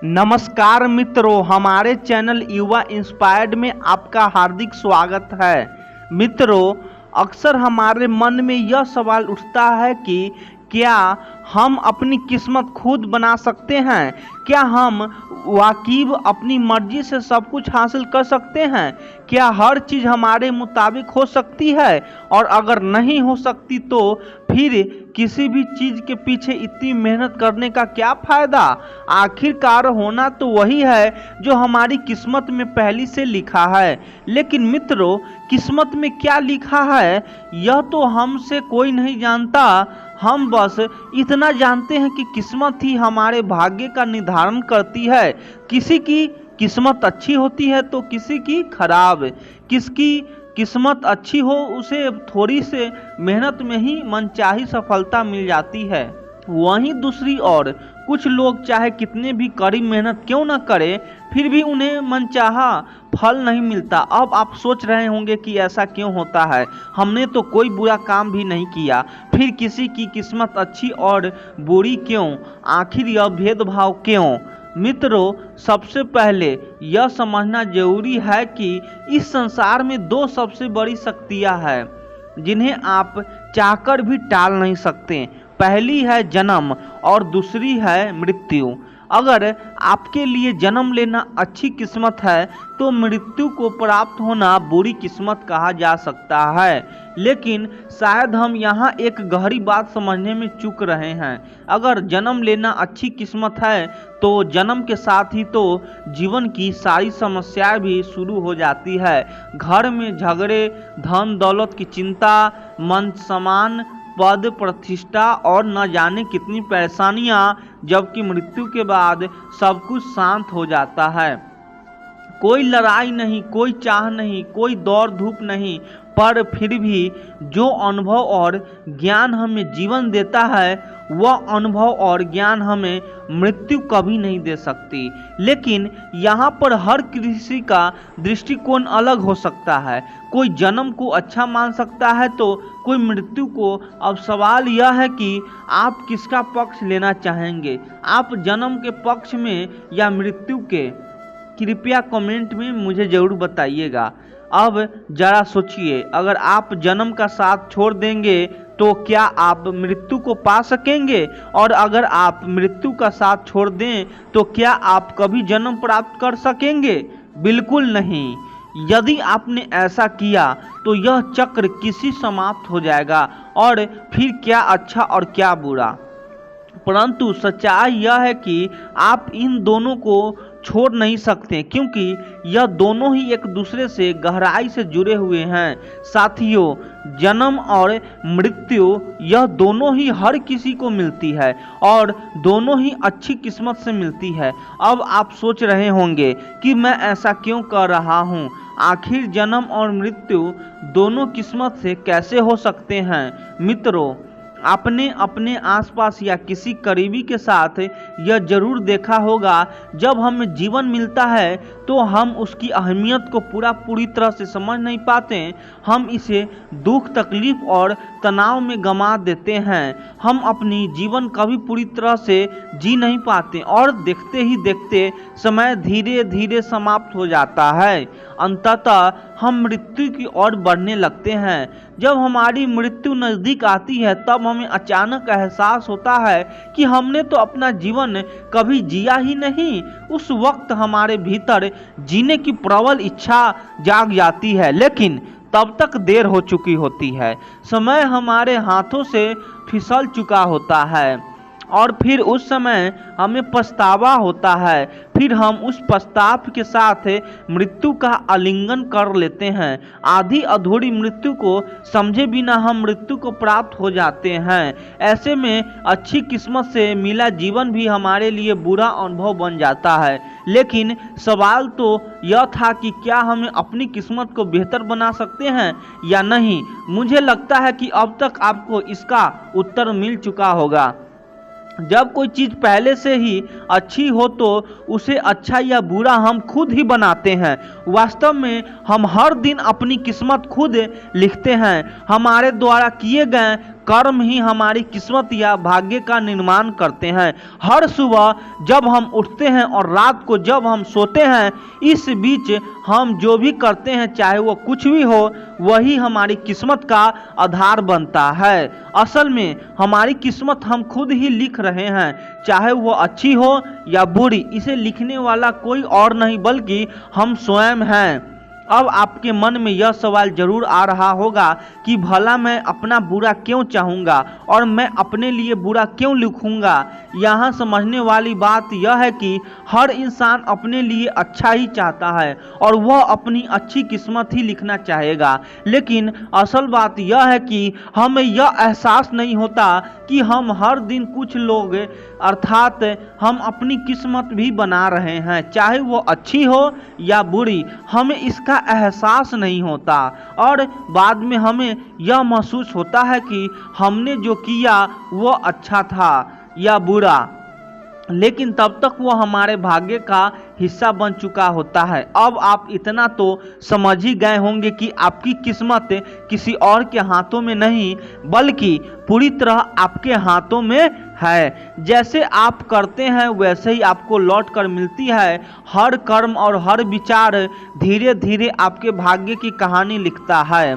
नमस्कार मित्रों, हमारे चैनल युवा इंस्पायर्ड में आपका हार्दिक स्वागत है। मित्रों, अक्सर हमारे मन में यह सवाल उठता है कि क्या हम अपनी किस्मत खुद बना सकते हैं? क्या हम वाकई अपनी मर्जी से सब कुछ हासिल कर सकते हैं? क्या हर चीज़ हमारे मुताबिक हो सकती है? और अगर नहीं हो सकती तो फिर किसी भी चीज़ के पीछे इतनी मेहनत करने का क्या फ़ायदा? आखिरकार होना तो वही है जो हमारी किस्मत में पहले से लिखा है। लेकिन मित्रों, किस्मत में क्या लिखा है यह तो हमसे कोई नहीं जानता। हम बस इतना जानते हैं कि किस्मत ही हमारे भाग्य का निर्धारण करती है। किसी की किस्मत अच्छी होती है तो किसी की खराब। किसकी किस्मत अच्छी हो उसे थोड़ी से मेहनत में ही मनचाही सफलता मिल जाती है। वहीं दूसरी ओर कुछ लोग चाहे कितने भी कड़ी मेहनत क्यों न करें, फिर भी उन्हें मनचाहा फल नहीं मिलता। अब आप सोच रहे होंगे कि ऐसा क्यों होता है, हमने तो कोई बुरा काम भी नहीं किया, फिर किसी की किस्मत अच्छी और बुरी क्यों? आखिर यह भेदभाव क्यों? मित्रों, सबसे पहले यह समझना जरूरी है कि इस संसार में दो सबसे बड़ी शक्तियां हैं जिन्हें आप चाहकर भी टाल नहीं सकते। पहली है जन्म और दूसरी है मृत्यु। अगर आपके लिए जन्म लेना अच्छी किस्मत है तो मृत्यु को प्राप्त होना बुरी किस्मत कहा जा सकता है। लेकिन शायद हम यहाँ एक गहरी बात समझने में चूक रहे हैं। अगर जन्म लेना अच्छी किस्मत है तो जन्म के साथ ही तो जीवन की सारी समस्याएं भी शुरू हो जाती है। घर में झगड़े, धन दौलत की चिंता, मन सम्मान, पद प्रतिष्ठा और न जाने कितनी परेशानियां, जबकि मृत्यु के बाद सब कुछ शांत हो जाता है। कोई लड़ाई नहीं, कोई चाह नहीं, कोई दौड़ धूप नहीं, पर फिर भी जो अनुभव और ज्ञान हमें जीवन देता है वह अनुभव और ज्ञान हमें मृत्यु कभी नहीं दे सकती। लेकिन यहाँ पर हर किसी का दृष्टिकोण अलग हो सकता है। कोई जन्म को अच्छा मान सकता है तो कोई मृत्यु को। अब सवाल यह है कि आप किसका पक्ष लेना चाहेंगे, आप जन्म के पक्ष में या मृत्यु के? कृपया कमेंट में मुझे ज़रूर बताइएगा। अब जरा सोचिए, अगर आप जन्म का साथ छोड़ देंगे तो क्या आप मृत्यु को पा सकेंगे? और अगर आप मृत्यु का साथ छोड़ दें तो क्या आप कभी जन्म प्राप्त कर सकेंगे? बिल्कुल नहीं। यदि आपने ऐसा किया तो यह चक्र किसी समाप्त हो जाएगा और फिर क्या अच्छा और क्या बुरा। परंतु सच्चाई यह है कि आप इन दोनों को छोड़ नहीं सकते, क्योंकि यह दोनों ही एक दूसरे से गहराई से जुड़े हुए हैं। साथियों, जन्म और मृत्यु यह दोनों ही हर किसी को मिलती है और दोनों ही अच्छी किस्मत से मिलती है। अब आप सोच रहे होंगे कि मैं ऐसा क्यों कर रहा हूँ, आखिर जन्म और मृत्यु दोनों किस्मत से कैसे हो सकते हैं? मित्रों, आपने अपने आसपास या किसी करीबी के साथ यह जरूर देखा होगा, जब हमें जीवन मिलता है तो हम उसकी अहमियत को पूरी तरह से समझ नहीं पाते। हम इसे दुख, तकलीफ और तनाव में गंवा देते हैं। हम अपनी जीवन कभी पूरी तरह से जी नहीं पाते और देखते ही देखते समय धीरे धीरे समाप्त हो जाता है। अंततः हम मृत्यु की ओर बढ़ने लगते हैं। जब हमारी मृत्यु नज़दीक आती है तब हमें अचानक एहसास होता है कि हमने तो अपना जीवन कभी जिया ही नहीं। उस वक्त हमारे भीतर जीने की प्रबल इच्छा जाग जाती है, लेकिन तब तक देर हो चुकी होती है। समय हमारे हाथों से फिसल चुका होता है और फिर उस समय हमें पछतावा होता है। फिर हम उस पछताव के साथ मृत्यु का आलिंगन कर लेते हैं। आधी अधूरी मृत्यु को समझे बिना हम मृत्यु को प्राप्त हो जाते हैं। ऐसे में अच्छी किस्मत से मिला जीवन भी हमारे लिए बुरा अनुभव बन जाता है। लेकिन सवाल तो यह था कि क्या हमें अपनी किस्मत को बेहतर बना सकते हैं या नहीं। मुझे लगता है कि अब तक आपको इसका उत्तर मिल चुका होगा। जब कोई चीज़ पहले से ही अच्छी हो तो उसे अच्छा या बुरा हम खुद ही बनाते हैं। वास्तव में हम हर दिन अपनी किस्मत खुद लिखते हैं। हमारे द्वारा किए गए कर्म ही हमारी किस्मत या भाग्य का निर्माण करते हैं। हर सुबह जब हम उठते हैं और रात को जब हम सोते हैं, इस बीच हम जो भी करते हैं, चाहे वो कुछ भी हो, वही हमारी किस्मत का आधार बनता है। असल में हमारी किस्मत हम खुद ही लिख रहे हैं, चाहे वो अच्छी हो या बुरी। इसे लिखने वाला कोई और नहीं बल्कि हम स्वयं हैं। अब आपके मन में यह सवाल जरूर आ रहा होगा कि भला मैं अपना बुरा क्यों चाहूँगा और मैं अपने लिए बुरा क्यों लिखूँगा। यहाँ समझने वाली बात यह है कि हर इंसान अपने लिए अच्छा ही चाहता है और वह अपनी अच्छी किस्मत ही लिखना चाहेगा। लेकिन असल बात यह है कि हमें यह एहसास नहीं होता कि हम हर दिन कुछ लोग अर्थात हम अपनी किस्मत भी बना रहे हैं, चाहे वो अच्छी हो या बुरी। हमें इसका एहसास नहीं होता और बाद में हमें यह महसूस होता है कि हमने जो किया वो अच्छा था या बुरा, लेकिन तब तक वो हमारे भाग्य का हिस्सा बन चुका होता है। अब आप इतना तो समझ ही गए होंगे कि आपकी किस्मत किसी और के हाथों में नहीं बल्कि पूरी तरह आपके हाथों में है। जैसे आप करते हैं वैसे ही आपको लौट कर मिलती है। हर कर्म और हर विचार धीरे धीरे आपके भाग्य की कहानी लिखता है।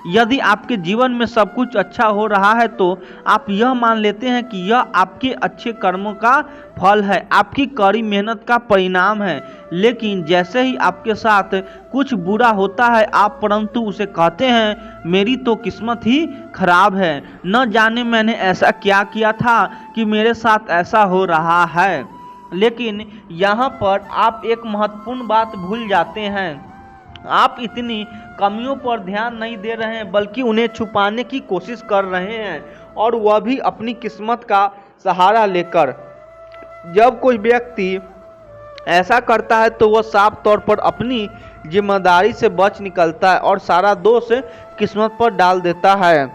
यदि आपके जीवन में सब कुछ अच्छा हो रहा है तो आप यह मान लेते हैं कि यह आपके अच्छे कर्मों का फल है, आपकी कड़ी मेहनत का परिणाम है। लेकिन जैसे ही आपके साथ कुछ बुरा होता है, आप परंतु उसे कहते हैं मेरी तो किस्मत ही खराब है, न जाने मैंने ऐसा क्या किया था कि मेरे साथ ऐसा हो रहा है। लेकिन यहाँ पर आप एक महत्वपूर्ण बात भूल जाते हैं। आप इतनी कमियों पर ध्यान नहीं दे रहे हैं बल्कि उन्हें छुपाने की कोशिश कर रहे हैं, और वह भी अपनी किस्मत का सहारा लेकर। जब कोई व्यक्ति ऐसा करता है तो वह साफ तौर पर अपनी जिम्मेदारी से बच निकलता है और सारा दोष किस्मत पर डाल देता है।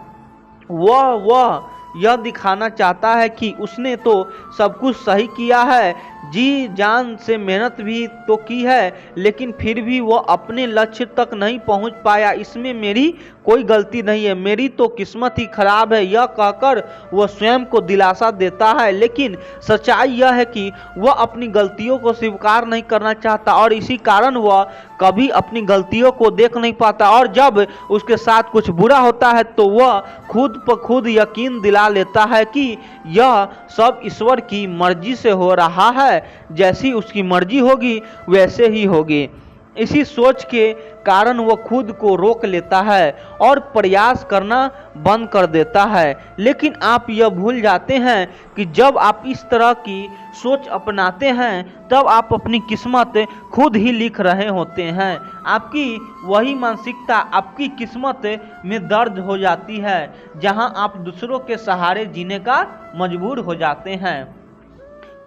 वह यह दिखाना चाहता है कि उसने तो सब कुछ सही किया है, जी जान से मेहनत भी तो की है, लेकिन फिर भी वह अपने लक्ष्य तक नहीं पहुंच पाया। इसमें मेरी कोई गलती नहीं है, मेरी तो किस्मत ही खराब है, यह कहकर वह स्वयं को दिलासा देता है। लेकिन सच्चाई यह है कि वह अपनी गलतियों को स्वीकार नहीं करना चाहता और इसी कारण वह कभी अपनी गलतियों को देख नहीं पाता, और जब उसके साथ कुछ बुरा होता है तो वह खुद पर खुद यकीन दिला लेता है कि यह सब ईश्वर की मर्जी से हो रहा है, जैसी उसकी मर्जी होगी वैसे ही होगी। इसी सोच के कारण वह खुद को रोक लेता है और प्रयास करना बंद कर देता है। लेकिन आप यह भूल जाते हैं कि जब आप इस तरह की सोच अपनाते हैं तब आप अपनी किस्मत खुद ही लिख रहे होते हैं। आपकी वही मानसिकता आपकी किस्मत में दर्ज हो जाती है जहां आप दूसरों के सहारे जीने का मजबूर हो जाते हैं,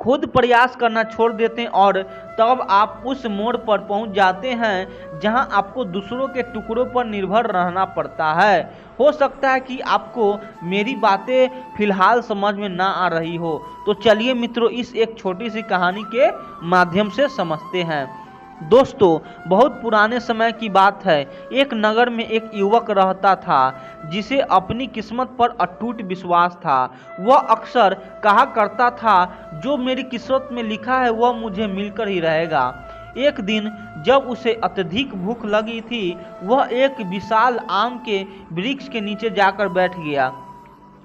खुद प्रयास करना छोड़ देते हैं, और तब आप उस मोड़ पर पहुंच जाते हैं जहां आपको दूसरों के टुकड़ों पर निर्भर रहना पड़ता है। हो सकता है कि आपको मेरी बातें फिलहाल समझ में ना आ रही हो, तो चलिए मित्रों इस एक छोटी सी कहानी के माध्यम से समझते हैं। दोस्तों, बहुत पुराने समय की बात है। एक नगर में एक युवक रहता था जिसे अपनी किस्मत पर अटूट विश्वास था। वह अक्सर कहा करता था, जो मेरी किस्मत में लिखा है वह मुझे मिलकर ही रहेगा। एक दिन जब उसे अत्यधिक भूख लगी थी, वह एक विशाल आम के वृक्ष के नीचे जाकर बैठ गया।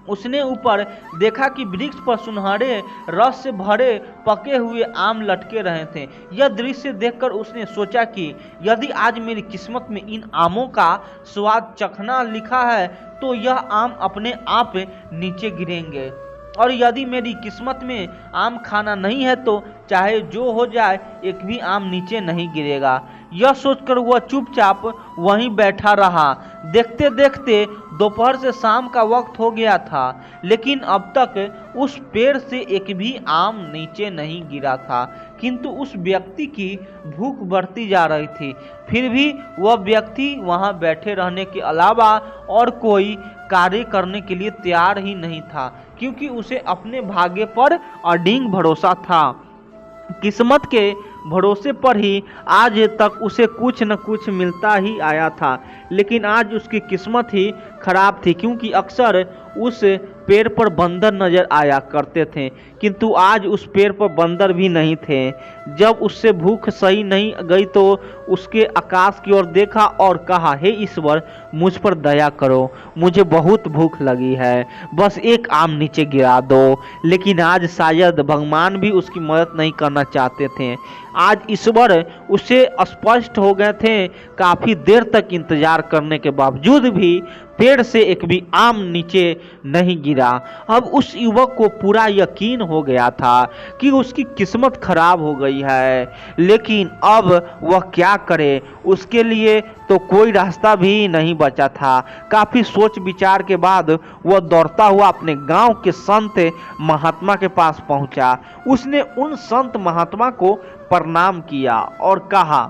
उसने ऊपर देखा कि वृक्ष पर सुनहरे रस से भरे पके हुए आम लटके रहे थे। यह दृश्य देखकर उसने सोचा कि यदि आज मेरी किस्मत में इन आमों का स्वाद चखना लिखा है तो यह आम अपने आप नीचे गिरेंगे, और यदि मेरी किस्मत में आम खाना नहीं है तो चाहे जो हो जाए एक भी आम नीचे नहीं गिरेगा। यह सोचकर वह चुपचाप वहीं बैठा रहा। देखते देखते दोपहर से शाम का वक्त हो गया था, लेकिन अब तक उस पेड़ से एक भी आम नीचे नहीं गिरा था। किंतु उस व्यक्ति की भूख बढ़ती जा रही थी, फिर भी वह व्यक्ति वहां बैठे रहने के अलावा और कोई कार्य करने के लिए तैयार ही नहीं था, क्योंकि उसे अपने भाग्य पर अडिग भरोसा था। किस्मत के भरोसे पर ही आज तक उसे कुछ न कुछ मिलता ही आया था। लेकिन आज उसकी किस्मत ही खराब थी, क्योंकि अक्सर उस पेड़ पर बंदर नजर आया करते थे, किंतु आज उस पेड़ पर बंदर भी नहीं थे। जब उससे भूख सही नहीं गई तो उसके आकाश की ओर देखा और कहा, हे ईश्वर, मुझ पर दया करो, मुझे बहुत भूख लगी है, बस एक आम नीचे गिरा दो। लेकिन आज शायद भगवान भी उसकी मदद नहीं करना चाहते थे। आज ईश्वर उसे स्पष्ट हो गए थे। काफी देर तक इंतजार करने के बावजूद भी पेड़ से एक भी आम नीचे नहीं गिरा। अब उस युवक को पूरा यकीन हो गया था कि उसकी किस्मत खराब हो गई है, लेकिन अब वह क्या करे, उसके लिए तो कोई रास्ता भी नहीं बचा था। काफी सोच विचार के बाद वह दौड़ता हुआ अपने गांव के संत महात्मा के पास पहुंचा। उसने उन संत महात्मा को प्रणाम किया और कहा,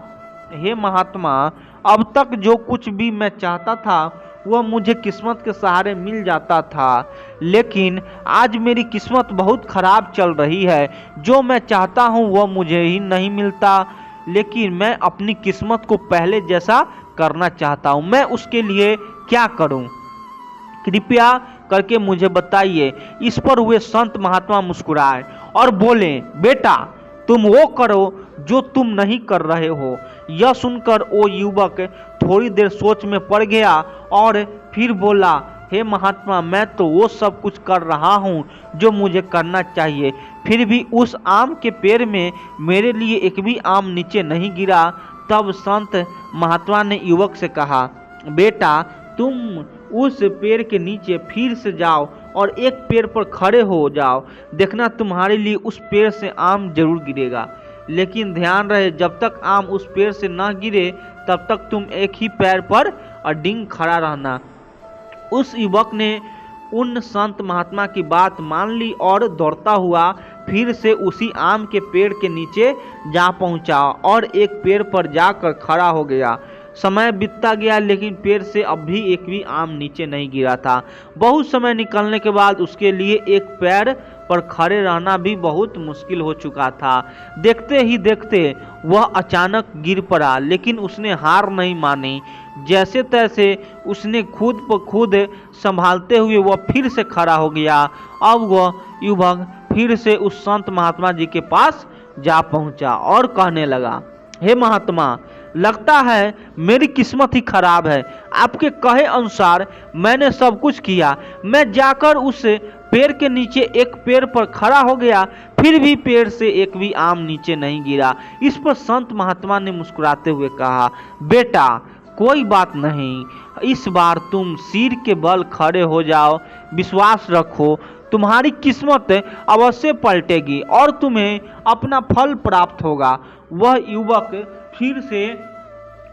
हे महात्मा, अब तक जो कुछ भी मैं चाहता था वह मुझे किस्मत के सहारे मिल जाता था, लेकिन आज मेरी किस्मत बहुत खराब चल रही है। जो मैं चाहता हूँ वह मुझे ही नहीं मिलता, लेकिन मैं अपनी किस्मत को पहले जैसा करना चाहता हूँ। मैं उसके लिए क्या करूँ? कृपया करके मुझे बताइए। इस पर वे संत महात्मा मुस्कुराए और बोले, बेटा, तुम वो करो जो तुम नहीं कर रहे हो। यह सुनकर वो युवक थोड़ी देर सोच में पड़ गया और फिर बोला, हे महात्मा, मैं तो वो सब कुछ कर रहा हूँ जो मुझे करना चाहिए, फिर भी उस आम के पेड़ में मेरे लिए एक भी आम नीचे नहीं गिरा। तब संत महात्मा ने युवक से कहा, बेटा, तुम उस पेड़ के नीचे फिर से जाओ और एक पेड़ पर खड़े हो जाओ, देखना तुम्हारे लिए उस पेड़ से आम जरूर गिरेगा। लेकिन ध्यान रहे, जब तक आम उस पेड़ से ना गिरे तब तक तुम एक ही पैर पर अडिग खड़ा रहना। उस युवक ने उन संत महात्मा की बात मान ली और दौड़ता हुआ फिर से उसी आम के पेड़ के नीचे जा पहुंचा और एक पेड़ पर जाकर खड़ा हो गया। समय बीतता गया, लेकिन पेड़ से अब भी एक भी आम नीचे नहीं गिरा था। बहुत समय निकलने के बाद उसके लिए एक पैर पर खड़े रहना भी बहुत मुश्किल हो चुका था। देखते ही देखते वह अचानक गिर पड़ा, लेकिन उसने हार नहीं मानी। जैसे तैसे उसने खुद पर खुद संभालते हुए वह फिर से खड़ा हो गया। अब वह युवक फिर से उस संत महात्मा जी के पास जा पहुंचा और कहने लगा, हे महात्मा, लगता है मेरी किस्मत ही खराब है। आपके कहे अनुसार मैंने सब कुछ किया। मैं जाकर उस पेड़ के नीचे एक पेड़ पर खड़ा हो गया, फिर भी पेड़ से एक भी आम नीचे नहीं गिरा। इस पर संत महात्मा ने मुस्कुराते हुए कहा, बेटा, कोई बात नहीं, इस बार तुम सिर के बल खड़े हो जाओ, विश्वास रखो, तुम्हारी किस्मत अवश्य पलटेगी और तुम्हें अपना फल प्राप्त होगा। वह युवक फिर से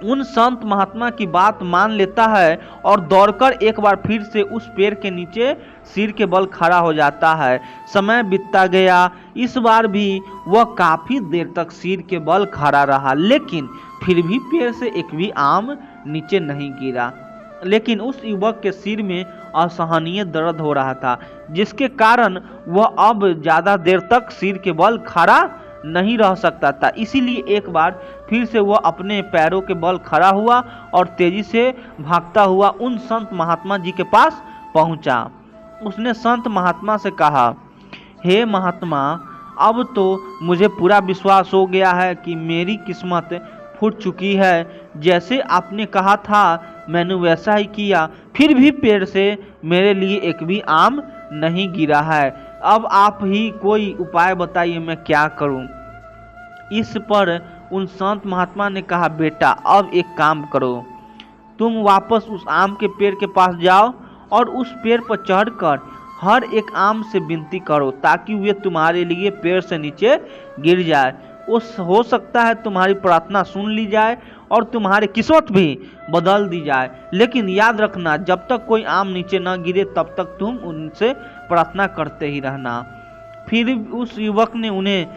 उन संत महात्मा की बात मान लेता है और दौड़कर एक बार फिर से उस पेड़ के नीचे सिर के बल खड़ा हो जाता है। समय बीतता गया। इस बार भी वह काफी देर तक सिर के बल खड़ा रहा, लेकिन फिर भी पेड़ से एक भी आम नीचे नहीं गिरा। लेकिन उस युवक के सिर में असहनीय दर्द हो रहा था, जिसके कारण वह अब ज्यादा देर तक सिर के बल खड़ा नहीं रह सकता था। इसीलिए एक बार फिर से वह अपने पैरों के बल खड़ा हुआ और तेजी से भागता हुआ उन संत महात्मा जी के पास पहुंचा। उसने संत महात्मा से कहा, हे महात्मा, अब तो मुझे पूरा विश्वास हो गया है कि मेरी किस्मत फूट चुकी है। जैसे आपने कहा था मैंने वैसा ही किया, फिर भी पेड़ से मेरे लिए एक भी आम नहीं गिरा है। अब आप ही कोई उपाय बताइए, मैं क्या करूं? इस पर उन संत महात्मा ने कहा, बेटा, अब एक काम करो, तुम वापस उस आम के पेड़ के पास जाओ और उस पेड़ पर चढ़कर हर एक आम से विनती करो ताकि वे तुम्हारे लिए पेड़ से नीचे गिर जाए। हो सकता है तुम्हारी प्रार्थना सुन ली जाए और तुम्हारी किस्मत भी बदल दी जाए। लेकिन याद रखना, जब तक कोई आम नीचे न गिरे तब तक तुम उनसे प्रार्थना करते ही रहना। फिर उस युवक ने उन्हें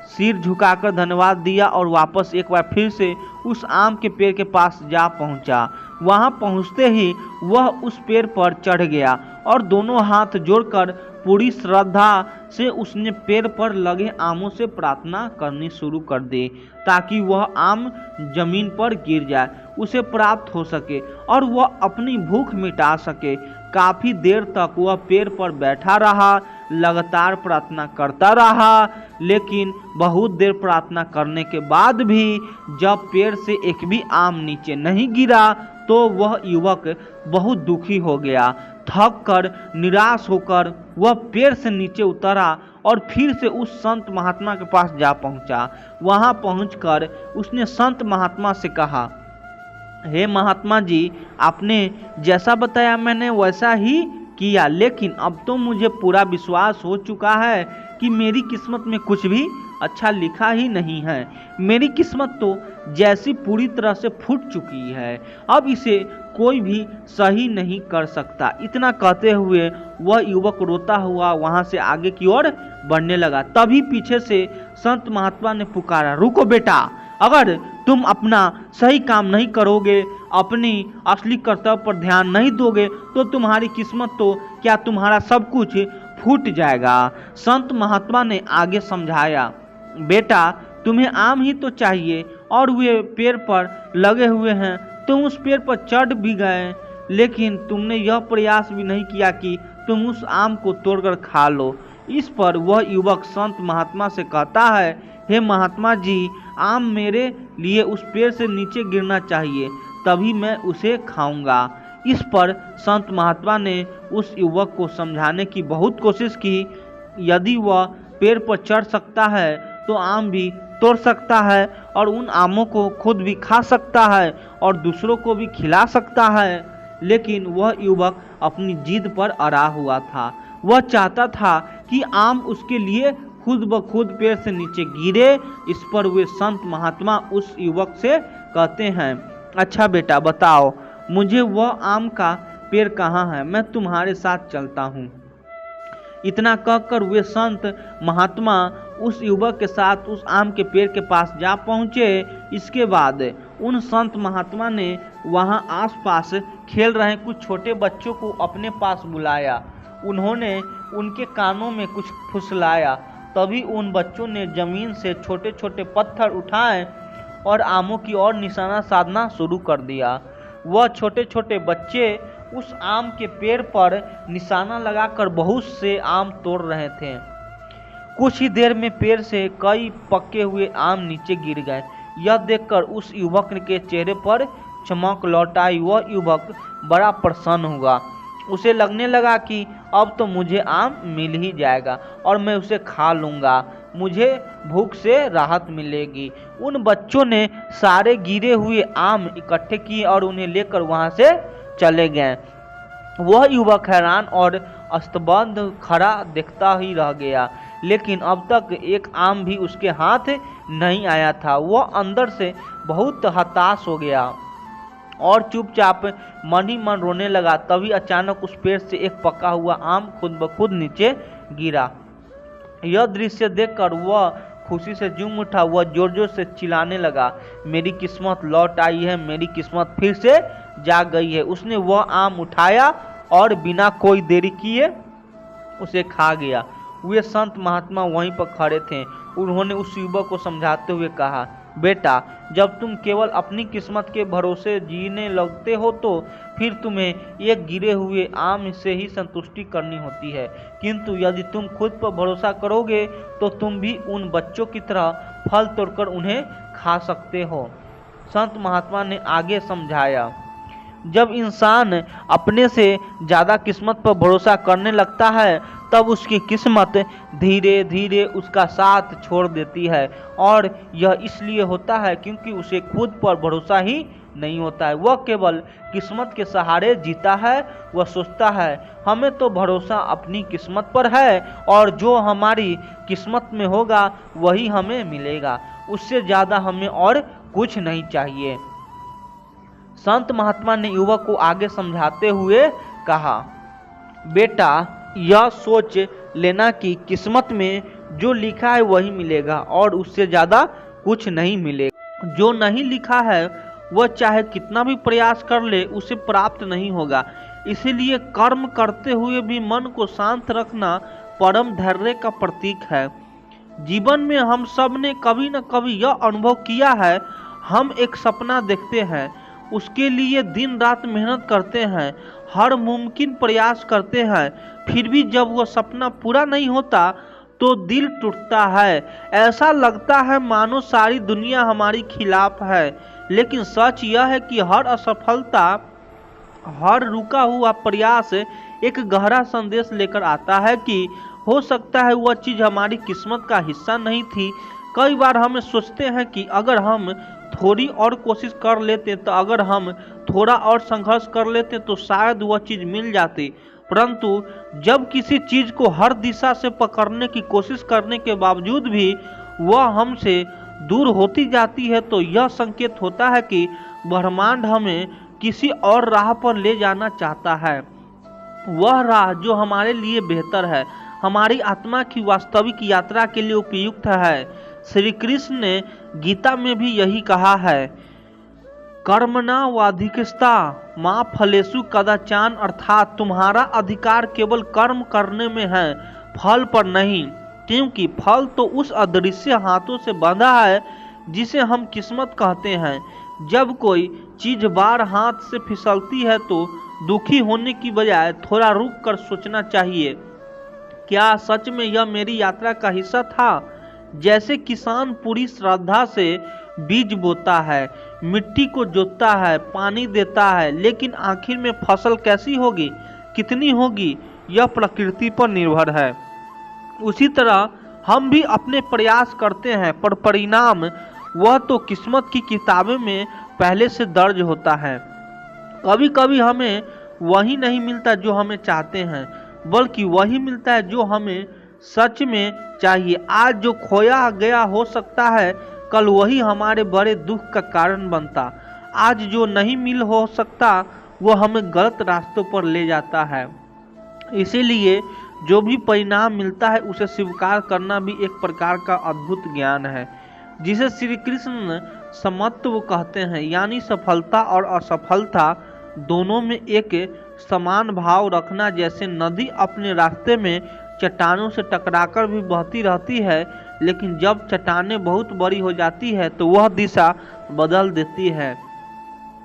सिर झुकाकर धन्यवाद दिया और वापस एक बार फिर से उस आम के पेड़ के पास जा पहुंचा। वहां पहुंचते ही वह उस पेड़ पर चढ़ गया और दोनों हाथ जोड़कर पूरी श्रद्धा से उसने पेड़ पर लगे आमों से प्रार्थना करनी शुरू कर दी ताकि वह आम जमीन पर गिर जाए, उसे प्राप्त हो सके और वह अपनी भूख मिटा सके। काफी देर तक वह पेड़ पर बैठा रहा, लगातार प्रार्थना करता रहा, लेकिन बहुत देर प्रार्थना करने के बाद भी जब पेड़ से एक भी आम नीचे नहीं गिरा तो वह युवक बहुत दुखी हो गया। थक कर निराश होकर वह पेड़ से नीचे उतरा और फिर से उस संत महात्मा के पास जा पहुंचा। वहां पहुंचकर उसने संत महात्मा से कहा, हे महात्मा जी, आपने जैसा बताया मैंने वैसा ही किया, लेकिन अब तो मुझे पूरा विश्वास हो चुका है कि मेरी किस्मत में कुछ भी अच्छा लिखा ही नहीं है। मेरी किस्मत तो जैसी पूरी तरह से फूट चुकी है, अब इसे कोई भी सही नहीं कर सकता। इतना कहते हुए वह युवक रोता हुआ वहां से आगे की ओर बढ़ने लगा। तभी पीछे से संत महात्मा ने पुकारा, रुको बेटा, अगर तुम अपना सही काम नहीं करोगे, अपनी असली कर्तव्य पर ध्यान नहीं दोगे तो तुम्हारी किस्मत तो क्या तुम्हारा सब कुछ फूट जाएगा। संत महात्मा ने आगे समझाया, बेटा तुम्हें आम ही तो चाहिए और वे पेड़ पर लगे हुए हैं, तुम उस पेड़ पर चढ़ भी गए, लेकिन तुमने यह प्रयास भी नहीं किया कि तुम उस आम को तोड़कर खा लो। इस पर वह युवक संत महात्मा से कहता है, हे महात्मा जी, आम मेरे लिए उस पेड़ से नीचे गिरना चाहिए, तभी मैं उसे खाऊंगा। इस पर संत महात्मा ने उस युवक को समझाने की बहुत कोशिश की, यदि वह पेड़ पर चढ़ सकता है तो आम भी तोड़ सकता है और उन आमों को खुद भी खा सकता है और दूसरों को भी खिला सकता है। लेकिन वह युवक अपनी जिद पर अड़ा हुआ था। वह चाहता था कि आम उसके लिए खुद ब खुद पेड़ से नीचे गिरे। इस पर वे संत महात्मा उस युवक से कहते हैं, अच्छा बेटा बताओ, मुझे वह आम का पेड़ कहाँ है, मैं तुम्हारे साथ चलता हूँ। इतना कहकर वे संत महात्मा उस युवक के साथ उस आम के पेड़ के पास जा पहुँचे। इसके बाद उन संत महात्मा ने वहाँ आसपास खेल रहे कुछ छोटे बच्चों को अपने पास बुलाया। उन्होंने उनके कानों में कुछ फुसलाया। तभी उन बच्चों ने जमीन से छोटे छोटे पत्थर उठाए और आमों की ओर निशाना साधना शुरू कर दिया। वह छोटे छोटे बच्चे उस आम के पेड़ पर निशाना लगाकर बहुत से आम तोड़ रहे थे। कुछ ही देर में पेड़ से कई पके हुए आम नीचे गिर गए। यह देखकर उस युवक के चेहरे पर चमक लौट आई। वह युवक बड़ा प्रसन्न हुआ। उसे लगने लगा कि अब तो मुझे आम मिल ही जाएगा और मैं उसे खा लूँगा, मुझे भूख से राहत मिलेगी। उन बच्चों ने सारे गिरे हुए आम इकट्ठे किए और उन्हें लेकर वहाँ से चले गए। वह युवक हैरान और स्तब्ध खड़ा देखता ही रह गया, लेकिन अब तक एक आम भी उसके हाथ नहीं आया था। वह अंदर से बहुत हताश हो गया और चुपचाप मन ही मन रोने लगा। तभी अचानक उस पेड़ से एक पका हुआ आम खुद ब खुद नीचे गिरा। यह दृश्य देखकर वह खुशी से झूम उठा। वह जोर जोर से चिल्लाने लगा, मेरी किस्मत लौट आई है, मेरी किस्मत फिर से जाग गई है। उसने वह आम उठाया और बिना कोई देरी किए उसे खा गया। वे संत महात्मा वहीं पर खड़े थे। उन्होंने उस युवक को समझाते हुए कहा, बेटा जब तुम केवल अपनी किस्मत के भरोसे जीने लगते हो तो फिर तुम्हें एक गिरे हुए आम से ही संतुष्टि करनी होती है, किंतु यदि तुम खुद पर भरोसा करोगे तो तुम भी उन बच्चों की तरह फल तोड़कर उन्हें खा सकते हो। संत महात्मा ने आगे समझाया, जब इंसान अपने से ज़्यादा किस्मत पर भरोसा करने लगता है तब उसकी किस्मत धीरे धीरे उसका साथ छोड़ देती है, और यह इसलिए होता है क्योंकि उसे खुद पर भरोसा ही नहीं होता है। वह केवल किस्मत के सहारे जीता है। वह सोचता है हमें तो भरोसा अपनी किस्मत पर है और जो हमारी किस्मत में होगा वही हमें मिलेगा, उससे ज़्यादा हमें और कुछ नहीं चाहिए। संत महात्मा ने युवक को आगे समझाते हुए कहा, बेटा यह सोच लेना कि किस्मत में जो लिखा है वही मिलेगा और उससे ज़्यादा कुछ नहीं मिलेगा। जो नहीं लिखा है वह चाहे कितना भी प्रयास कर ले उसे प्राप्त नहीं होगा। इसीलिए कर्म करते हुए भी मन को शांत रखना परम धैर्य का प्रतीक है। जीवन में हम सब ने कभी न कभी यह अनुभव किया है, हम एक सपना देखते हैं, उसके लिए दिन रात मेहनत करते हैं, हर मुमकिन प्रयास करते हैं, फिर भी जब वह सपना पूरा नहीं होता तो दिल टूटता है। ऐसा लगता है मानो सारी दुनिया हमारी खिलाफ है। लेकिन सच यह है कि हर असफलता, हर रुका हुआ प्रयास एक गहरा संदेश लेकर आता है कि हो सकता है वह चीज़ हमारी किस्मत का हिस्सा नहीं थी। कई बार हम सोचते हैं कि अगर हम थोड़ी और कोशिश कर लेते, तो अगर हम थोड़ा और संघर्ष कर लेते तो शायद वह चीज़ मिल जाती। परंतु जब किसी चीज़ को हर दिशा से पकड़ने की कोशिश करने के बावजूद भी वह हमसे दूर होती जाती है, तो यह संकेत होता है कि ब्रह्मांड हमें किसी और राह पर ले जाना चाहता है। वह राह जो हमारे लिए बेहतर है, हमारी आत्मा की वास्तविक यात्रा के लिए उपयुक्त है। श्री कृष्ण ने गीता में भी यही कहा है, कर्मणा वाधिकस्ता मां फलेषु कदाचान, अर्थात तुम्हारा अधिकार केवल कर्म करने में है, फल पर नहीं। क्योंकि फल तो उस अदृश्य हाथों से बंधा है जिसे हम किस्मत कहते हैं। जब कोई चीज बार हाथ से फिसलती है तो दुखी होने की बजाय थोड़ा रुक कर सोचना चाहिए, क्या सच में यह मेरी यात्रा का हिस्सा था। जैसे किसान पूरी श्रद्धा से बीज बोता है, मिट्टी को जोतता है, पानी देता है, लेकिन आखिर में फसल कैसी होगी, कितनी होगी, यह प्रकृति पर निर्भर है। उसी तरह हम भी अपने प्रयास करते हैं, पर परिणाम वह तो किस्मत की किताबें में पहले से दर्ज होता है। कभी कभी हमें वही नहीं मिलता जो हमें चाहते हैं, बल्कि वही मिलता है जो हमें सच में चाहिए। आज जो खोया गया हो सकता है कल वही हमारे बड़े दुख का कारण बनता। आज जो नहीं मिल हो सकता वह हमें गलत रास्तों पर ले जाता है। इसीलिए जो भी परिणाम मिलता है उसे स्वीकार करना भी एक प्रकार का अद्भुत ज्ञान है, जिसे श्री कृष्ण समत्व कहते हैं। यानी सफलता और असफलता दोनों में एक समान भाव रखना। जैसे नदी अपने रास्ते में चट्टानों से टकराकर भी बहती रहती है, लेकिन जब चट्टानें बहुत बड़ी हो जाती है तो वह दिशा बदल देती है।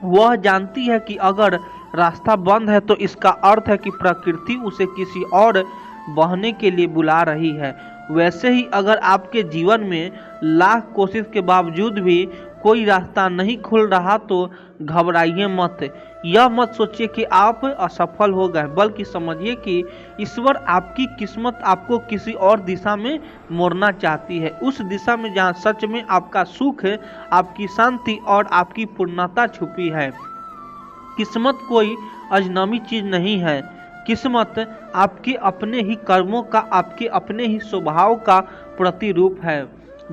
वह जानती है कि अगर रास्ता बंद है तो इसका अर्थ है कि प्रकृति उसे किसी और बहने के लिए बुला रही है। वैसे ही अगर आपके जीवन में लाख कोशिश के बावजूद भी कोई रास्ता नहीं खुल रहा तो घबराइए मत। यह मत सोचिए कि आप असफल हो गए, बल्कि समझिए कि ईश्वर आपकी किस्मत आपको किसी और दिशा में मोड़ना चाहती है, उस दिशा में जहाँ सच में आपका सुख, आपकी शांति और आपकी पूर्णता छुपी है। किस्मत कोई अजनबी चीज नहीं है। किस्मत आपके अपने ही कर्मों का, आपके अपने ही स्वभाव का प्रतिरूप है।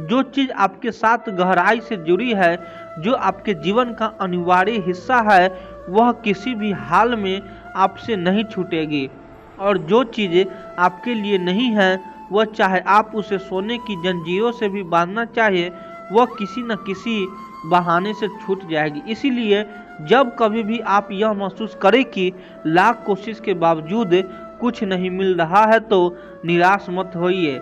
जो चीज आपके साथ गहराई से जुड़ी है, जो आपके जीवन का अनिवार्य हिस्सा है, वह किसी भी हाल में आपसे नहीं छूटेगी। और जो चीज़ें आपके लिए नहीं है, वह चाहे आप उसे सोने की जंजीरों से भी बांधना चाहिए, वह किसी न किसी बहाने से छूट जाएगी। इसीलिए जब कभी भी आप यह महसूस करें कि लाख कोशिश के बावजूद कुछ नहीं मिल रहा है, तो निराश मत होइए।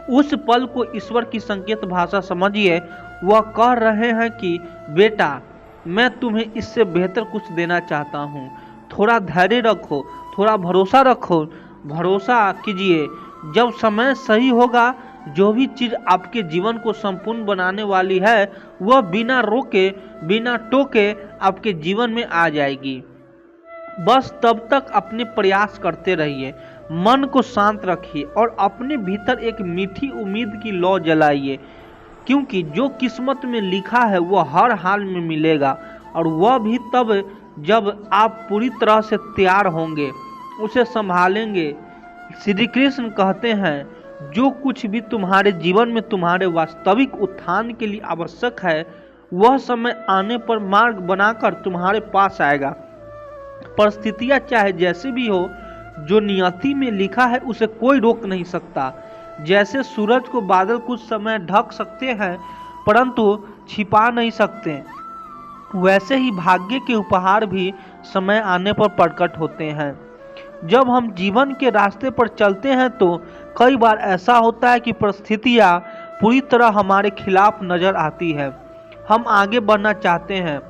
उस पल को ईश्वर की संकेत भाषा समझिए। वह कह रहे हैं कि बेटा, मैं तुम्हें इससे बेहतर कुछ देना चाहता हूँ। थोड़ा धैर्य रखो, थोड़ा भरोसा रखो, भरोसा कीजिए। जब समय सही होगा, जो भी चीज़ आपके जीवन को संपूर्ण बनाने वाली है, वह बिना रोके, बिना टोके आपके जीवन में आ जाएगी। बस तब तक अपने प्रयास करते रहिए, मन को शांत रखिए और अपने भीतर एक मीठी उम्मीद की लौ जलाइए, क्योंकि जो किस्मत में लिखा है वह हर हाल में मिलेगा, और वह भी तब जब आप पूरी तरह से तैयार होंगे, उसे संभालेंगे। श्री कृष्ण कहते हैं, जो कुछ भी तुम्हारे जीवन में तुम्हारे वास्तविक उत्थान के लिए आवश्यक है, वह समय आने पर मार्ग बनाकर तुम्हारे पास आएगा। परिस्थितियां चाहे जैसे भी हो, जो नियति में लिखा है उसे कोई रोक नहीं सकता। जैसे सूरज को बादल कुछ समय ढक सकते हैं परंतु छिपा नहीं सकते, वैसे ही भाग्य के उपहार भी समय आने पर प्रकट होते हैं। जब हम जीवन के रास्ते पर चलते हैं तो कई बार ऐसा होता है कि परिस्थितियाँ पूरी तरह हमारे खिलाफ नजर आती है। हम आगे बढ़ना चाहते हैं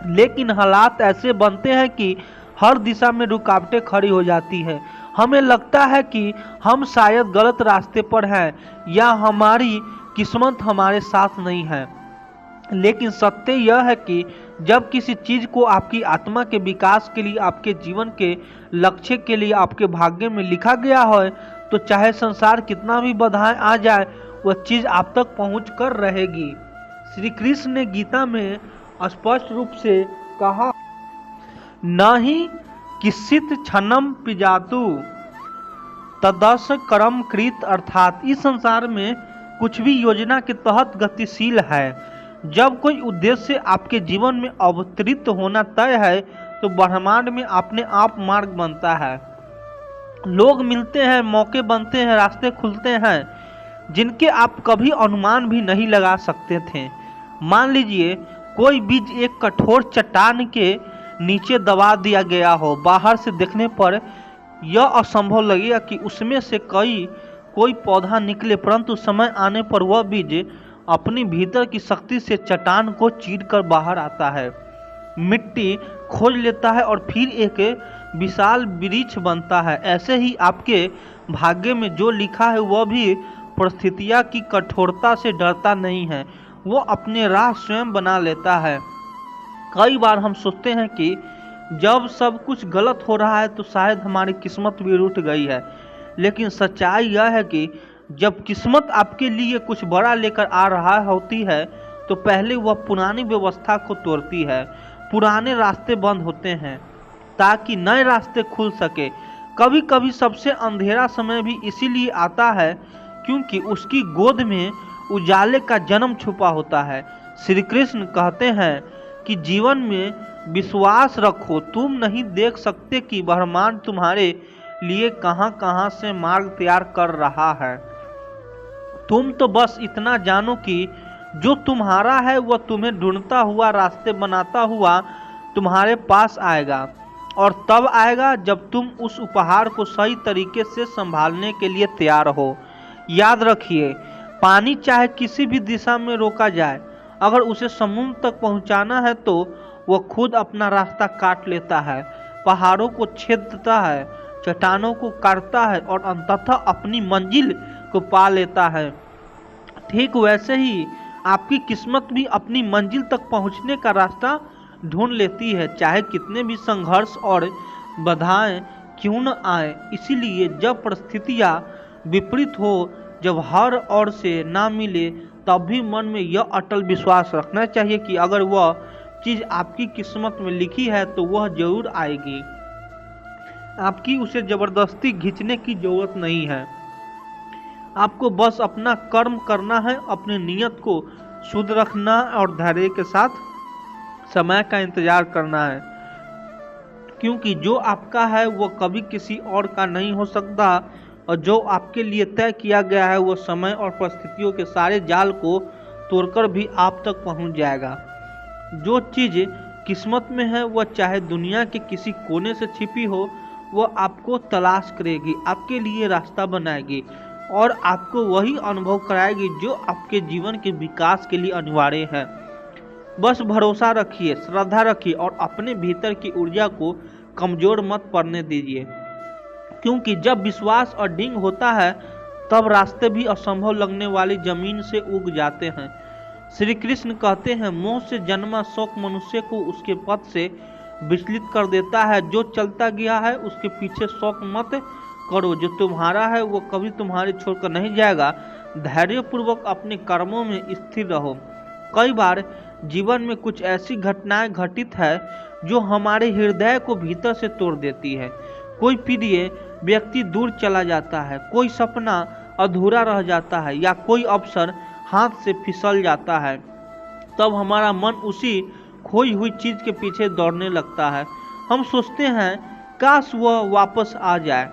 लेकिन हालात ऐसे बनते हैं कि हर दिशा में रुकावटें खड़ी हो जाती हैं। हमें लगता है कि हम शायद गलत रास्ते पर हैं या हमारी किस्मत हमारे साथ नहीं है। लेकिन सत्य यह है कि जब किसी चीज को आपकी आत्मा के विकास के लिए, आपके जीवन के लक्ष्य के लिए आपके भाग्य में लिखा गया है तो चाहे संसार कितना भी बाधाएं आ जाए वह चीज आप तक पहुंच कर रहेगी। श्री कृष्ण ने गीता में स्पष्ट रूप से कहा, न ही किसित क्षणम पिजातु तदस कर्म कृत, अर्थात इस संसार में कुछ भी योजना के तहत गतिशील है। जब कोई उद्देश्य आपके जीवन में अवतरित होना तय है तो ब्रह्मांड में अपने आप मार्ग बनता है। लोग मिलते हैं, मौके बनते हैं, रास्ते खुलते हैं जिनके आप कभी अनुमान भी नहीं लगा सकते थे। मान लीजिए कोई बीज एक कठोर चट्टान के नीचे दबा दिया गया हो। बाहर से देखने पर यह असंभव लगेगा कि उसमें से कोई पौधा निकले, परंतु समय आने पर वह बीज अपनी भीतर की शक्ति से चट्टान को चीरकर बाहर आता है, मिट्टी खोज लेता है और फिर एक विशाल वृक्ष बनता है। ऐसे ही आपके भाग्य में जो लिखा है वह भी परिस्थितियाँ की कठोरता से डरता नहीं है, वो अपने राह स्वयं बना लेता है। कई बार हम सोचते हैं कि जब सब कुछ गलत हो रहा है तो शायद हमारी किस्मत भी रूठ गई है, लेकिन सच्चाई यह है कि जब किस्मत आपके लिए कुछ बड़ा लेकर आ रहा होती है तो पहले वह पुरानी व्यवस्था को तोड़ती है। पुराने रास्ते बंद होते हैं ताकि नए रास्ते खुल सके। कभी कभी सबसे अंधेरा समय भी इसीलिए आता है क्योंकि उसकी गोद में उजाले का जन्म छुपा होता है। श्री कृष्ण कहते हैं कि जीवन में विश्वास रखो, तुम नहीं देख सकते कि ब्रह्मांड तुम्हारे लिए कहां कहां से मार्ग तैयार कर रहा है। तुम तो बस इतना जानो कि जो तुम्हारा है वह तुम्हें ढूंढता हुआ, रास्ते बनाता हुआ तुम्हारे पास आएगा, और तब आएगा जब तुम उस उपहार को सही तरीके से संभालने के लिए तैयार हो। याद रखिए, पानी चाहे किसी भी दिशा में रोका जाए, अगर उसे समुद्र तक पहुंचाना है तो वह खुद अपना रास्ता काट लेता है, पहाड़ों को छेदता है, चट्टानों को काटता है और अंततः अपनी मंजिल को पा लेता है। ठीक वैसे ही आपकी किस्मत भी अपनी मंजिल तक पहुंचने का रास्ता ढूंढ लेती है, चाहे कितने भी संघर्ष और बाधाएं क्यों न आए। इसीलिए जब परिस्थितियां विपरीत हो, जब हर ओर से ना मिले, तब भी मन में यह अटल विश्वास रखना चाहिए कि अगर वह चीज़ आपकी किस्मत में लिखी है तो वह जरूर आएगी। आपकी उसे जबरदस्ती खींचने की जरूरत नहीं है। आपको बस अपना कर्म करना है, अपनी नीयत को शुद्ध रखना और धैर्य के साथ समय का इंतजार करना है, क्योंकि जो आपका है वो कभी किसी और का नहीं हो सकता, और जो आपके लिए तय किया गया है वो समय और परिस्थितियों के सारे जाल को तोड़कर भी आप तक पहुंच जाएगा। जो चीज़ किस्मत में है वह चाहे दुनिया के किसी कोने से छिपी हो, वह आपको तलाश करेगी, आपके लिए रास्ता बनाएगी और आपको वही अनुभव कराएगी जो आपके जीवन के विकास के लिए अनिवार्य है। बस भरोसा रखिए, श्रद्धा रखिए और अपने भीतर की ऊर्जा को कमजोर मत पड़ने दीजिए, क्योंकि जब विश्वास और डिंग होता है तब रास्ते भी असंभव लगने वाली जमीन से उग जाते हैं। श्री कृष्ण कहते हैं, मोह से जन्मा शौक मनुष्य को उसके पथ से विचलित कर देता है। जो चलता गया है उसके पीछे शौक मत करो, जो तुम्हारा है वो कभी तुम्हारे छोड़कर नहीं जाएगा। धैर्यपूर्वक अपने कर्मों में स्थिर रहो। कई बार जीवन में कुछ ऐसी घटनाएं घटित है जो हमारे हृदय को भीतर से तोड़ देती है। कोई प्रिय व्यक्ति दूर चला जाता है, कोई सपना अधूरा रह जाता है या कोई अवसर हाथ से फिसल जाता है। तब हमारा मन उसी खोई हुई चीज के पीछे दौड़ने लगता है। हम सोचते हैं काश वह वापस आ जाए।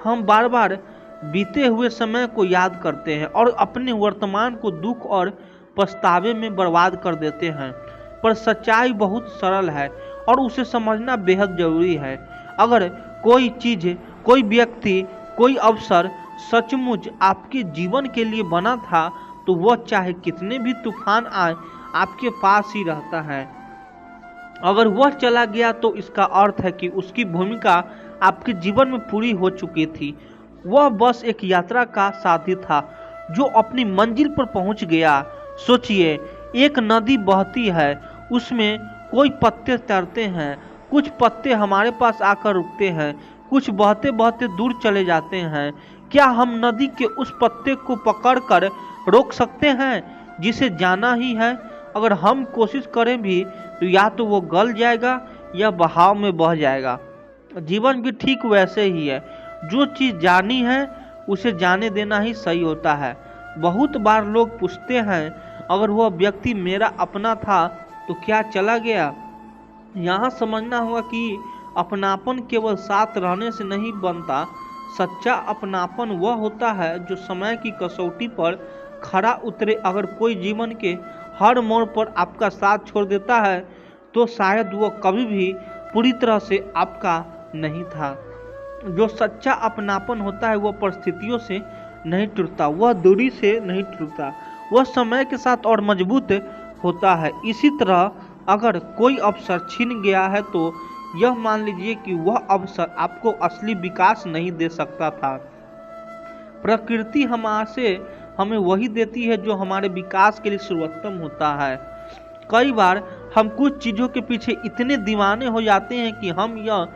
हम बार बार बीते हुए समय को याद करते हैं और अपने वर्तमान को दुख और पछतावे में बर्बाद कर देते हैं। पर सच्चाई बहुत सरल है और उसे समझना बेहद जरूरी है। अगर कोई चीज़, कोई व्यक्ति, कोई अवसर सचमुच आपके जीवन के लिए बना था तो वह चाहे कितने भी तूफान आए आपके पास ही रहता है। अगर वह चला गया तो इसका अर्थ है कि उसकी भूमिका आपके जीवन में पूरी हो चुकी थी। वह बस एक यात्रा का साथी था जो अपनी मंजिल पर पहुंच गया। सोचिए, एक नदी बहती है, उसमें कोई पत्ते तैरते हैं, कुछ पत्ते हमारे पास आकर रुकते हैं, कुछ बहते बहते दूर चले जाते हैं। क्या हम नदी के उस पत्ते को पकड़कर रोक सकते हैं जिसे जाना ही है? अगर हम कोशिश करें भी तो या तो वो गल जाएगा या बहाव में बह जाएगा। जीवन भी ठीक वैसे ही है। जो चीज़ जानी है उसे जाने देना ही सही होता है। बहुत बार लोग पूछते हैं, अगर वह व्यक्ति मेरा अपना था तो क्या चला गया? यहाँ समझना होगा कि अपनापन केवल साथ रहने से नहीं बनता। सच्चा अपनापन वह होता है जो समय की कसौटी पर खरा उतरे। अगर कोई जीवन के हर मोड़ पर आपका साथ छोड़ देता है तो शायद वह कभी भी पूरी तरह से आपका नहीं था। जो सच्चा अपनापन होता है वह परिस्थितियों से नहीं टूटता, वह दूरी से नहीं टूटता, वह समय के साथ और मजबूत होता है। इसी तरह अगर कोई अवसर छीन गया है तो यह मान लीजिए कि वह अवसर आपको असली विकास नहीं दे सकता था। प्रकृति हमें वही देती है जो हमारे विकास के लिए सर्वोत्तम होता है। कई बार हम कुछ चीज़ों के पीछे इतने दीवाने हो जाते हैं कि हम यह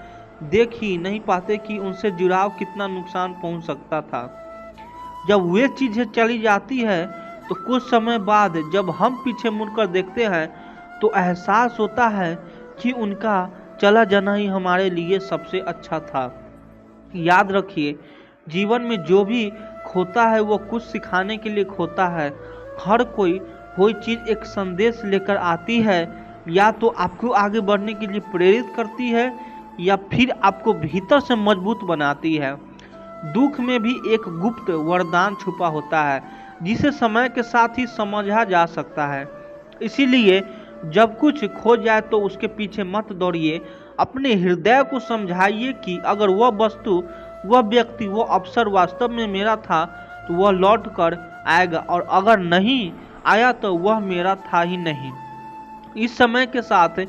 देख ही नहीं पाते कि उनसे जुड़ाव कितना नुकसान पहुंच सकता था। जब वे चीज़ें चली जाती है तो कुछ समय बाद जब हम पीछे मुड़कर देखते हैं तो एहसास होता है कि उनका चला जाना ही हमारे लिए सबसे अच्छा था। याद रखिए, जीवन में जो भी खोता है वो कुछ सिखाने के लिए खोता है। हर कोई चीज़ एक संदेश लेकर आती है, या तो आपको आगे बढ़ने के लिए प्रेरित करती है या फिर आपको भीतर से मजबूत बनाती है। दुख में भी एक गुप्त वरदान छुपा होता है जिसे समय के साथ ही समझा जा सकता है। इसीलिए जब कुछ खो जाए तो उसके पीछे मत दौड़िए। अपने हृदय को समझाइए कि अगर वह वस्तु, वह व्यक्ति, वह अवसर वास्तव में मेरा था तो वह लौट कर आएगा, और अगर नहीं आया तो वह मेरा था ही नहीं। इस समय के साथ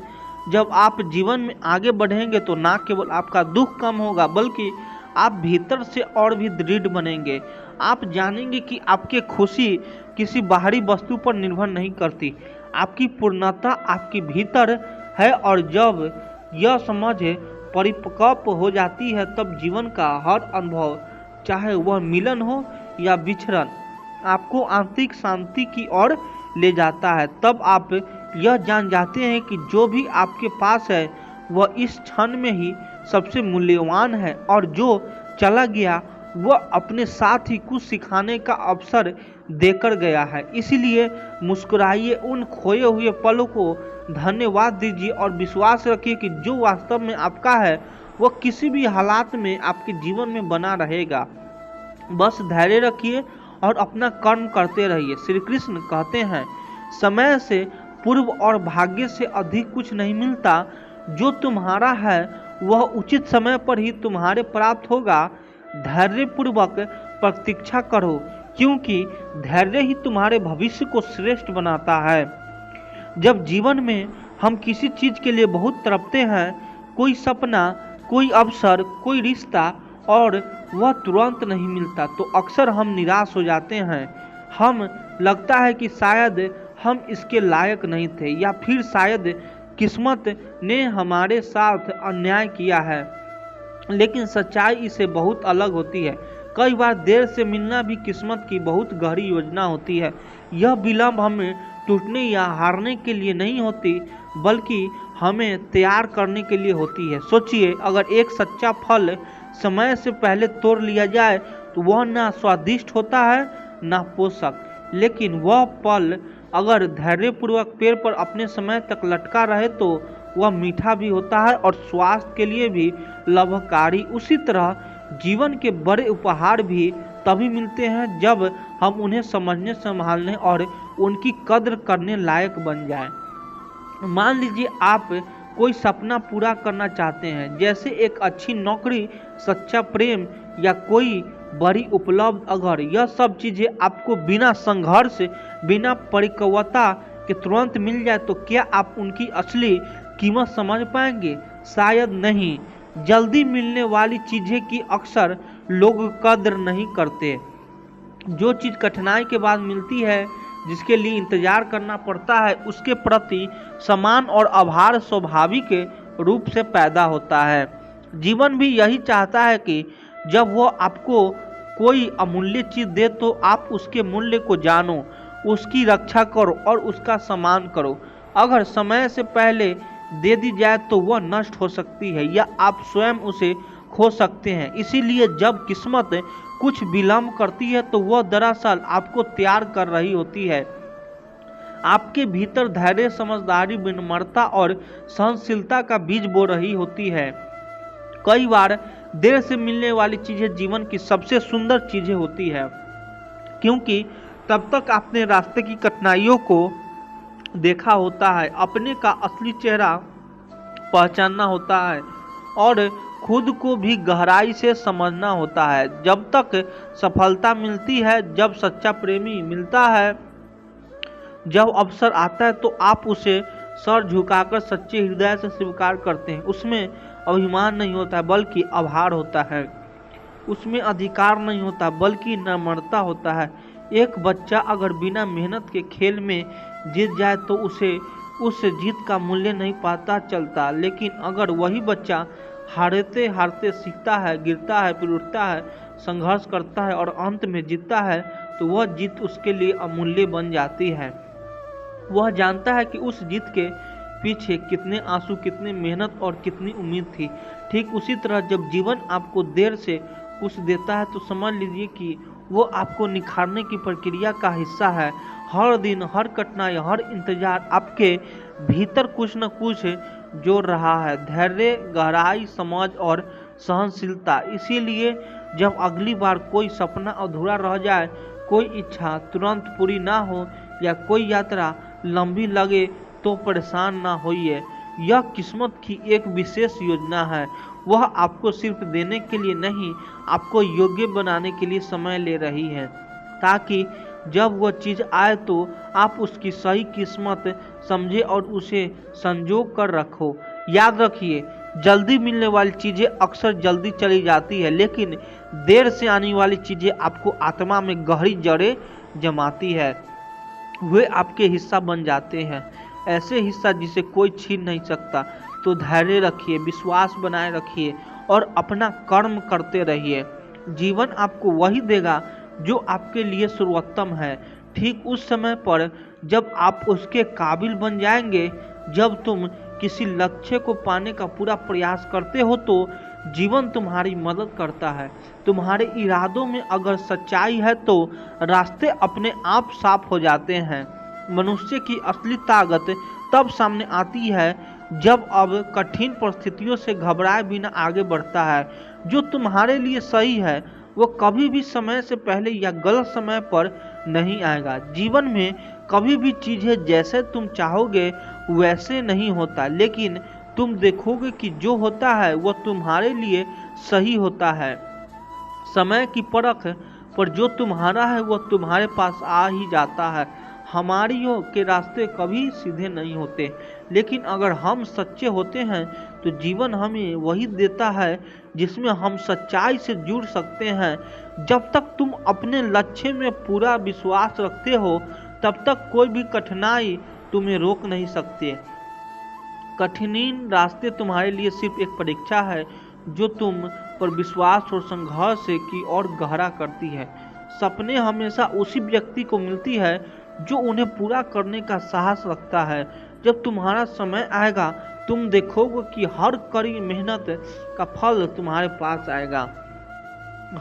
जब आप जीवन में आगे बढ़ेंगे तो ना केवल आपका दुख कम होगा बल्कि आप भीतर से और भी दृढ़ बनेंगे। आप जानेंगे कि आपकी खुशी किसी बाहरी वस्तु पर निर्भर नहीं करती, आपकी पूर्णता आपके भीतर है। और जब यह समझ परिपक्व हो जाती है तब जीवन का हर अनुभव, चाहे वह मिलन हो या विछड़न, आपको आंतरिक शांति की ओर ले जाता है। तब आप यह जान जाते हैं कि जो भी आपके पास है वह इस क्षण में ही सबसे मूल्यवान है, और जो चला गया वह अपने साथ ही कुछ सिखाने का अवसर देकर गया है। इसलिए मुस्कुराइए, उन खोए हुए पलों को धन्यवाद दीजिए और विश्वास रखिए कि जो वास्तव में आपका है वह किसी भी हालात में आपके जीवन में बना रहेगा। बस धैर्य रखिए और अपना कर्म करते रहिए। श्री कृष्ण कहते हैं, समय से पूर्व और भाग्य से अधिक कुछ नहीं मिलता। जो तुम्हारा है वह उचित समय पर ही तुम्हारे प्राप्त होगा। धैर्यपूर्वक प्रतीक्षा करो, क्योंकि धैर्य ही तुम्हारे भविष्य को श्रेष्ठ बनाता है। जब जीवन में हम किसी चीज़ के लिए बहुत तड़पते हैं, कोई सपना, कोई अवसर, कोई रिश्ता, और वह तुरंत नहीं मिलता, तो अक्सर हम निराश हो जाते हैं। हम लगता है कि शायद हम इसके लायक नहीं थे, या फिर शायद किस्मत ने हमारे साथ अन्याय किया है। लेकिन सच्चाई इससे बहुत अलग होती है। कई बार देर से मिलना भी किस्मत की बहुत गहरी योजना होती है। यह विलंब हमें टूटने या हारने के लिए नहीं होती, बल्कि हमें तैयार करने के लिए होती है। सोचिए, अगर एक सच्चा फल समय से पहले तोड़ लिया जाए तो वह ना स्वादिष्ट होता है ना पोषक, लेकिन वह फल अगर धैर्यपूर्वक पेड़ पर अपने समय तक लटका रहे तो वह मीठा भी होता है और स्वास्थ्य के लिए भी लाभकारी। उसी तरह जीवन के बड़े उपहार भी तभी मिलते हैं जब हम उन्हें समझने, संभालने और उनकी कद्र करने लायक बन जाएं। मान लीजिए आप कोई सपना पूरा करना चाहते हैं, जैसे एक अच्छी नौकरी, सच्चा प्रेम या कोई बड़ी उपलब्धि। अगर यह सब चीज़ें आपको बिना संघर्ष, बिना परिपक्वता के तुरंत मिल जाए तो क्या आप उनकी असली कीमत समझ पाएंगे? शायद नहीं। जल्दी मिलने वाली चीज़ें की अक्सर लोग कद्र नहीं करते। जो चीज़ कठिनाई के बाद मिलती है, जिसके लिए इंतजार करना पड़ता है, उसके प्रति सम्मान और आभार स्वाभाविक रूप से पैदा होता है। जीवन भी यही चाहता है कि जब वो आपको कोई अमूल्य चीज़ दे तो आप उसके मूल्य को जानो, उसकी रक्षा करो और उसका सम्मान करो। अगर समय से पहले दे दी जाए तो वह नष्ट हो सकती है या आप स्वयं उसे खो सकते हैं। इसीलिए जब किस्मत कुछ विलंब करती है तो वह दरअसल आपको तैयार कर रही होती है। आपके भीतर धैर्य, समझदारी, विनम्रता और सहनशीलता का बीज बो रही होती है। कई बार देर से मिलने वाली चीजें जीवन की सबसे सुंदर चीजें होती है, क्योंकि तब तक आपने रास्ते की कठिनाइयों को देखा होता है, अपने का असली चेहरा पहचानना होता है और खुद को भी गहराई से समझना होता है। जब तक सफलता मिलती है, जब सच्चा प्रेमी मिलता है, जब अवसर आता है तो आप उसे सर झुकाकर सच्चे हृदय से स्वीकार करते हैं। उसमें अभिमान नहीं होता बल्कि आभार होता है, उसमें अधिकार नहीं होता बल्कि नम्रता होता है। एक बच्चा अगर बिना मेहनत के खेल में जीत जाए तो उसे उस जीत का मूल्य नहीं पता चलता, लेकिन अगर वही बच्चा हारते हारते सीखता है, गिरता है, फिर उठता है, संघर्ष करता है और अंत में जीतता है तो वह जीत उसके लिए अमूल्य बन जाती है। वह जानता है कि उस जीत के पीछे कितने आंसू, कितनी मेहनत और कितनी उम्मीद थी। ठीक उसी तरह जब जीवन आपको देर से कुछ देता है तो समझ लीजिए कि वो आपको निखारने की प्रक्रिया का हिस्सा है। हर दिन, हर कठिनाई, हर इंतजार आपके भीतर कुछ न कुछ जोड़ रहा है, धैर्य, गहराई, समझ और सहनशीलता। इसीलिए जब अगली बार कोई सपना अधूरा रह जाए, कोई इच्छा तुरंत पूरी ना हो या कोई यात्रा लंबी लगे तो परेशान ना होइए। यह किस्मत की एक विशेष योजना है। वह आपको सिर्फ देने के लिए नहीं, आपको योग्य बनाने के लिए समय ले रही है, ताकि जब वह चीज़ आए तो आप उसकी सही किस्मत समझे और उसे संजो कर रखो। याद रखिए, जल्दी मिलने वाली चीज़ें अक्सर जल्दी चली जाती है, लेकिन देर से आने वाली चीज़ें आपको आत्मा में गहरी जड़ें जमाती है। वे आपके हिस्सा बन जाते हैं, ऐसे हिस्सा जिसे कोई छीन नहीं सकता। तो धैर्य रखिए, विश्वास बनाए रखिए और अपना कर्म करते रहिए। जीवन आपको वही देगा जो आपके लिए सर्वोत्तम है, ठीक उस समय पर जब आप उसके काबिल बन जाएंगे। जब तुम किसी लक्ष्य को पाने का पूरा प्रयास करते हो तो जीवन तुम्हारी मदद करता है। तुम्हारे इरादों में अगर सच्चाई है तो रास्ते अपने आप साफ हो जाते हैं। मनुष्य की असली ताकत तब सामने आती है जब अब कठिन परिस्थितियों से घबराए बिना आगे बढ़ता है। जो तुम्हारे लिए सही है वो कभी भी समय से पहले या गलत समय पर नहीं आएगा। जीवन में कभी भी चीज़ें जैसे तुम चाहोगे वैसे नहीं होता, लेकिन तुम देखोगे कि जो होता है वो तुम्हारे लिए सही होता है। समय की परख पर जो तुम्हारा है वो तुम्हारे पास आ ही जाता है। हमारियों के रास्ते कभी सीधे नहीं होते, लेकिन अगर हम सच्चे होते हैं तो जीवन हमें वही देता है जिसमें हम सच्चाई से जुड़ सकते हैं। जब तक तुम अपने लक्ष्य में पूरा विश्वास रखते हो तब तक कोई भी कठिनाई तुम्हें रोक नहीं सकती। कठिन रास्ते तुम्हारे लिए सिर्फ एक परीक्षा है जो तुम पर विश्वास और संघर्ष की ओर गहरा करती है। सपने हमेशा उसी व्यक्ति को मिलती है जो उन्हें पूरा करने का साहस रखता है। जब तुम्हारा समय आएगा तुम देखोगे कि हर कड़ी मेहनत का फल तुम्हारे पास आएगा।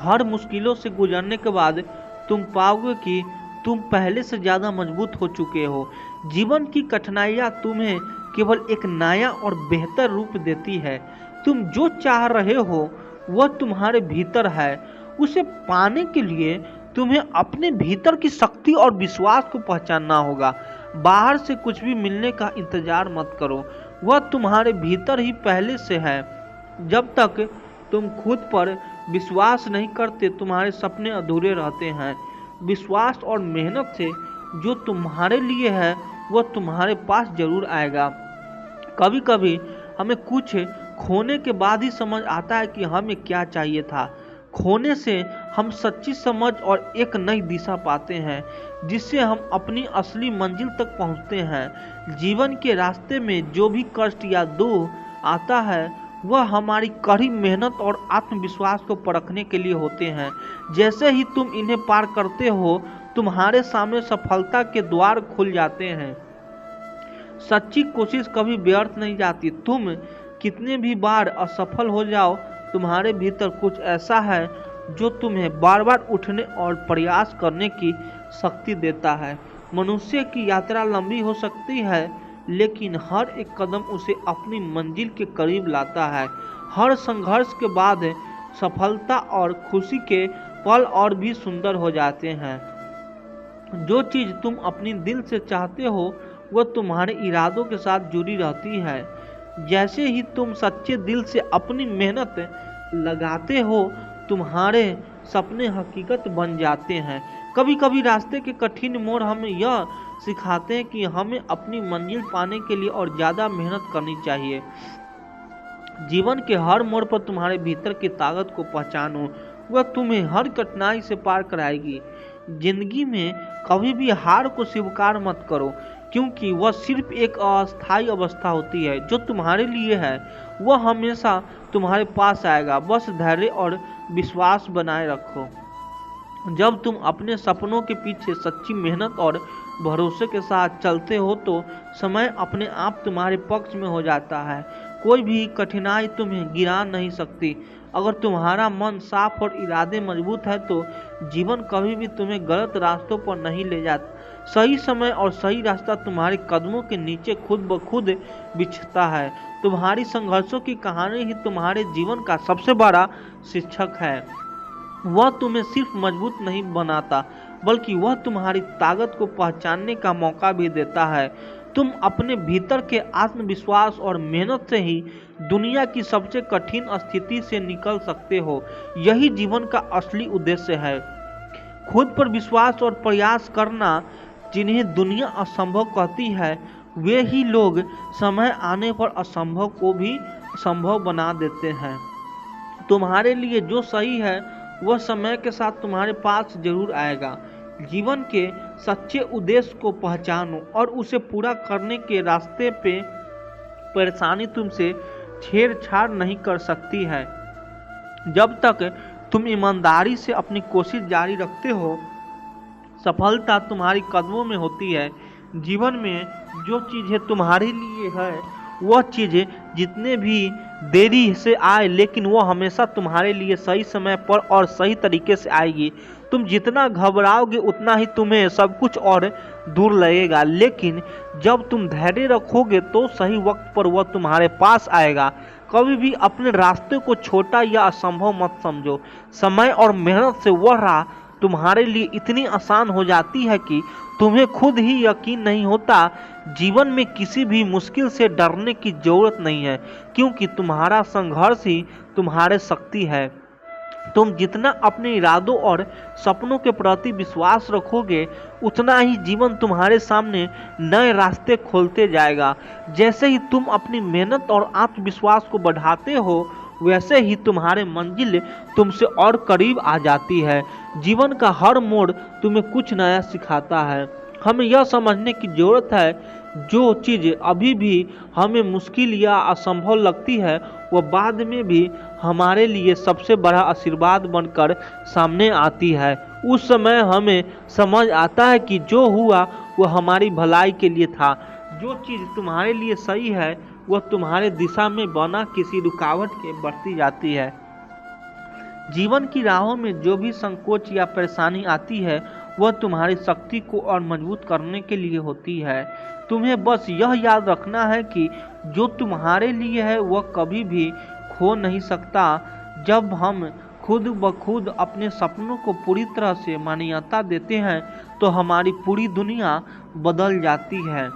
हर मुश्किलों से गुजरने के बाद तुम पाओगे कि तुम पहले से ज़्यादा मजबूत हो चुके हो। जीवन की कठिनाइयाँ तुम्हें केवल एक नया और बेहतर रूप देती है। तुम जो चाह रहे हो वह तुम्हारे भीतर है। उसे पाने के लिए तुम्हें अपने भीतर की शक्ति और विश्वास को पहचानना होगा। बाहर से कुछ भी मिलने का इंतजार मत करो, वह तुम्हारे भीतर ही पहले से है। जब तक तुम खुद पर विश्वास नहीं करते, तुम्हारे सपने अधूरे रहते हैं। विश्वास और मेहनत से जो तुम्हारे लिए है वह तुम्हारे पास जरूर आएगा। कभी कभी हमें कुछ खोने के बाद ही समझ आता है कि हमें क्या चाहिए था। खोने से हम सच्ची समझ और एक नई दिशा पाते हैं, जिससे हम अपनी असली मंजिल तक पहुंचते हैं। जीवन के रास्ते में जो भी कष्ट या दुख आता है वह हमारी कड़ी मेहनत और आत्मविश्वास को परखने के लिए होते हैं। जैसे ही तुम इन्हें पार करते हो, तुम्हारे सामने सफलता के द्वार खुल जाते हैं। सच्ची कोशिश कभी व्यर्थ नहीं जाती। तुम कितने भी बार असफल हो जाओ, तुम्हारे भीतर कुछ ऐसा है जो तुम्हें बार बार उठने और प्रयास करने की शक्ति देता है। मनुष्य की यात्रा लंबी हो सकती है, लेकिन हर एक कदम उसे अपनी मंजिल के करीब लाता है। हर संघर्ष के बाद सफलता और खुशी के पल और भी सुंदर हो जाते हैं। जो चीज़ तुम अपनी दिल से चाहते हो वह तुम्हारे इरादों के साथ जुड़ी रहती है। जैसे ही तुम सच्चे दिल से अपनी मेहनत लगाते हो, तुम्हारे सपने हकीकत बन जाते हैं। कभी कभी रास्ते के कठिन मोड़ हमें यह सिखाते हैं कि हमें अपनी मंजिल पाने के लिए और ज़्यादा मेहनत करनी चाहिए। जीवन के हर मोड़ पर तुम्हारे भीतर की ताकत को पहचानो, वह तुम्हें हर कठिनाई से पार कराएगी। जिंदगी में कभी भी हार को स्वीकार मत करो, क्योंकि वह सिर्फ एक अस्थायी अवस्था होती है। जो तुम्हारे लिए है वह हमेशा तुम्हारे पास आएगा। बस धैर्य और विश्वास बनाए रखो। जब तुम अपने सपनों के पीछे सच्ची मेहनत और भरोसे के साथ चलते हो तो समय अपने आप तुम्हारे पक्ष में हो जाता है। कोई भी कठिनाई तुम्हें गिरा नहीं सकती। अगर तुम्हारा मन साफ और इरादे मजबूत है तो जीवन कभी भी तुम्हें गलत रास्तों पर नहीं ले जाता। सही समय और सही रास्ता तुम्हारे कदमों के नीचे खुद ब खुद बिछता है। तुम्हारी संघर्षों की कहानी ही तुम्हारे जीवन का सबसे बड़ा शिक्षक है। वह तुम्हें सिर्फ मजबूत नहीं बनाता, बल्कि वह तुम्हारी ताकत को पहचानने का मौका भी देता है। तुम अपने भीतर के आत्मविश्वास और मेहनत से ही दुनिया की सबसे कठिन स्थिति से निकल सकते हो। यही जीवन का असली उद्देश्य है। खुद पर विश्वास और प्रयास करना। जिन्हें दुनिया असंभव कहती है, वे ही लोग समय आने पर असंभव को भी संभव बना देते हैं। तुम्हारे लिए जो सही है वह समय के साथ तुम्हारे पास जरूर आएगा। जीवन के सच्चे उद्देश्य को पहचानो और उसे पूरा करने के रास्ते पे परेशानी तुमसे छेड़छाड़ नहीं कर सकती है। जब तक तुम ईमानदारी से अपनी कोशिश जारी रखते हो, सफलता तुम्हारी कदमों में होती है। जीवन में जो चीज़ें तुम्हारे लिए है वह चीज़ें जितने भी देरी से आए, लेकिन वो हमेशा तुम्हारे लिए सही समय पर और सही तरीके से आएगी। तुम जितना घबराओगे उतना ही तुम्हें सब कुछ और दूर लगेगा, लेकिन जब तुम धैर्य रखोगे तो सही वक्त पर वह तुम्हारे पास आएगा। कभी भी अपने रास्ते को छोटा या असंभव मत समझो। समय और मेहनत से वह राह तुम्हारे लिए इतनी आसान हो जाती है कि तुम्हें खुद ही यकीन नहीं होता। जीवन में किसी भी मुश्किल से डरने की जरूरत नहीं है, क्योंकि तुम्हारा संघर्ष ही तुम्हारे शक्ति है। तुम जितना अपने इरादों और सपनों के प्रति विश्वास रखोगे, उतना ही जीवन तुम्हारे सामने नए रास्ते खोलते जाएगा। जैसे ही तुम अपनी मेहनत और आत्मविश्वास को बढ़ाते हो, वैसे ही तुम्हारे मंजिल तुमसे और करीब आ जाती है। जीवन का हर मोड़ तुम्हें कुछ नया सिखाता है। हमें यह समझने की जरूरत है, जो चीज़ अभी भी हमें मुश्किल या असंभव लगती है वह बाद में भी हमारे लिए सबसे बड़ा आशीर्वाद बनकर सामने आती है। उस समय हमें समझ आता है कि जो हुआ वह हमारी भलाई के लिए था। जो चीज़ तुम्हारे लिए सही है वह तुम्हारे दिशा में बना किसी रुकावट के बढ़ती जाती है। जीवन की राहों में जो भी संकोच या परेशानी आती है वह तुम्हारी शक्ति को और मजबूत करने के लिए होती है। तुम्हें बस यह याद रखना है कि जो तुम्हारे लिए है वह कभी भी खो नहीं सकता। जब हम खुद ब खुद अपने सपनों को पूरी तरह से मान्यता देते हैं तो हमारी पूरी दुनिया बदल जाती है।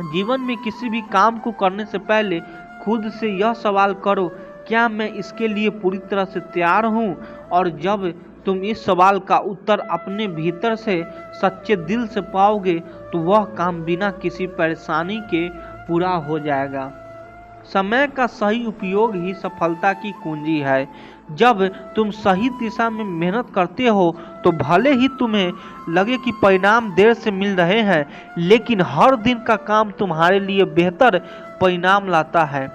जीवन में किसी भी काम को करने से पहले खुद से यह सवाल करो, क्या मैं इसके लिए पूरी तरह से तैयार हूँ? और जब तुम इस सवाल का उत्तर अपने भीतर से सच्चे दिल से पाओगे तो वह काम बिना किसी परेशानी के पूरा हो जाएगा। समय का सही उपयोग ही सफलता की कुंजी है। जब तुम सही दिशा में मेहनत करते हो तो भले ही तुम्हें लगे कि परिणाम देर से मिल रहे हैं, लेकिन हर दिन का काम तुम्हारे लिए बेहतर परिणाम लाता है।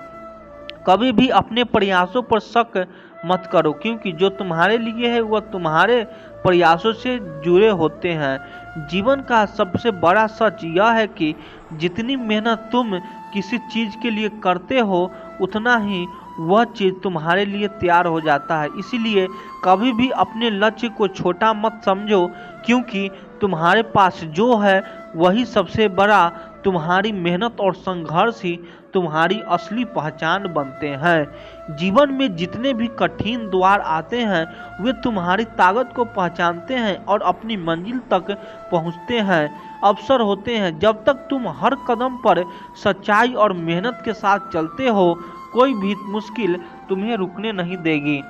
कभी भी अपने प्रयासों पर शक मत करो, क्योंकि जो तुम्हारे लिए है वह तुम्हारे प्रयासों से जुड़े होते हैं। जीवन का सबसे बड़ा सच यह है कि जितनी मेहनत तुम किसी चीज़ के लिए करते हो उतना ही वह चीज़ तुम्हारे लिए तैयार हो जाता है। इसीलिए कभी भी अपने लक्ष्य को छोटा मत समझो, क्योंकि तुम्हारे पास जो है वही सबसे बड़ा। तुम्हारी मेहनत और संघर्ष ही तुम्हारी असली पहचान बनते हैं। जीवन में जितने भी कठिन द्वार आते हैं वे तुम्हारी ताकत को पहचानते हैं और अपनी मंजिल तक पहुंचते हैं। अवसर होते हैं। जब तक तुम हर कदम पर सच्चाई और मेहनत के साथ चलते हो, कोई भी मुश्किल तुम्हें रुकने नहीं देगी।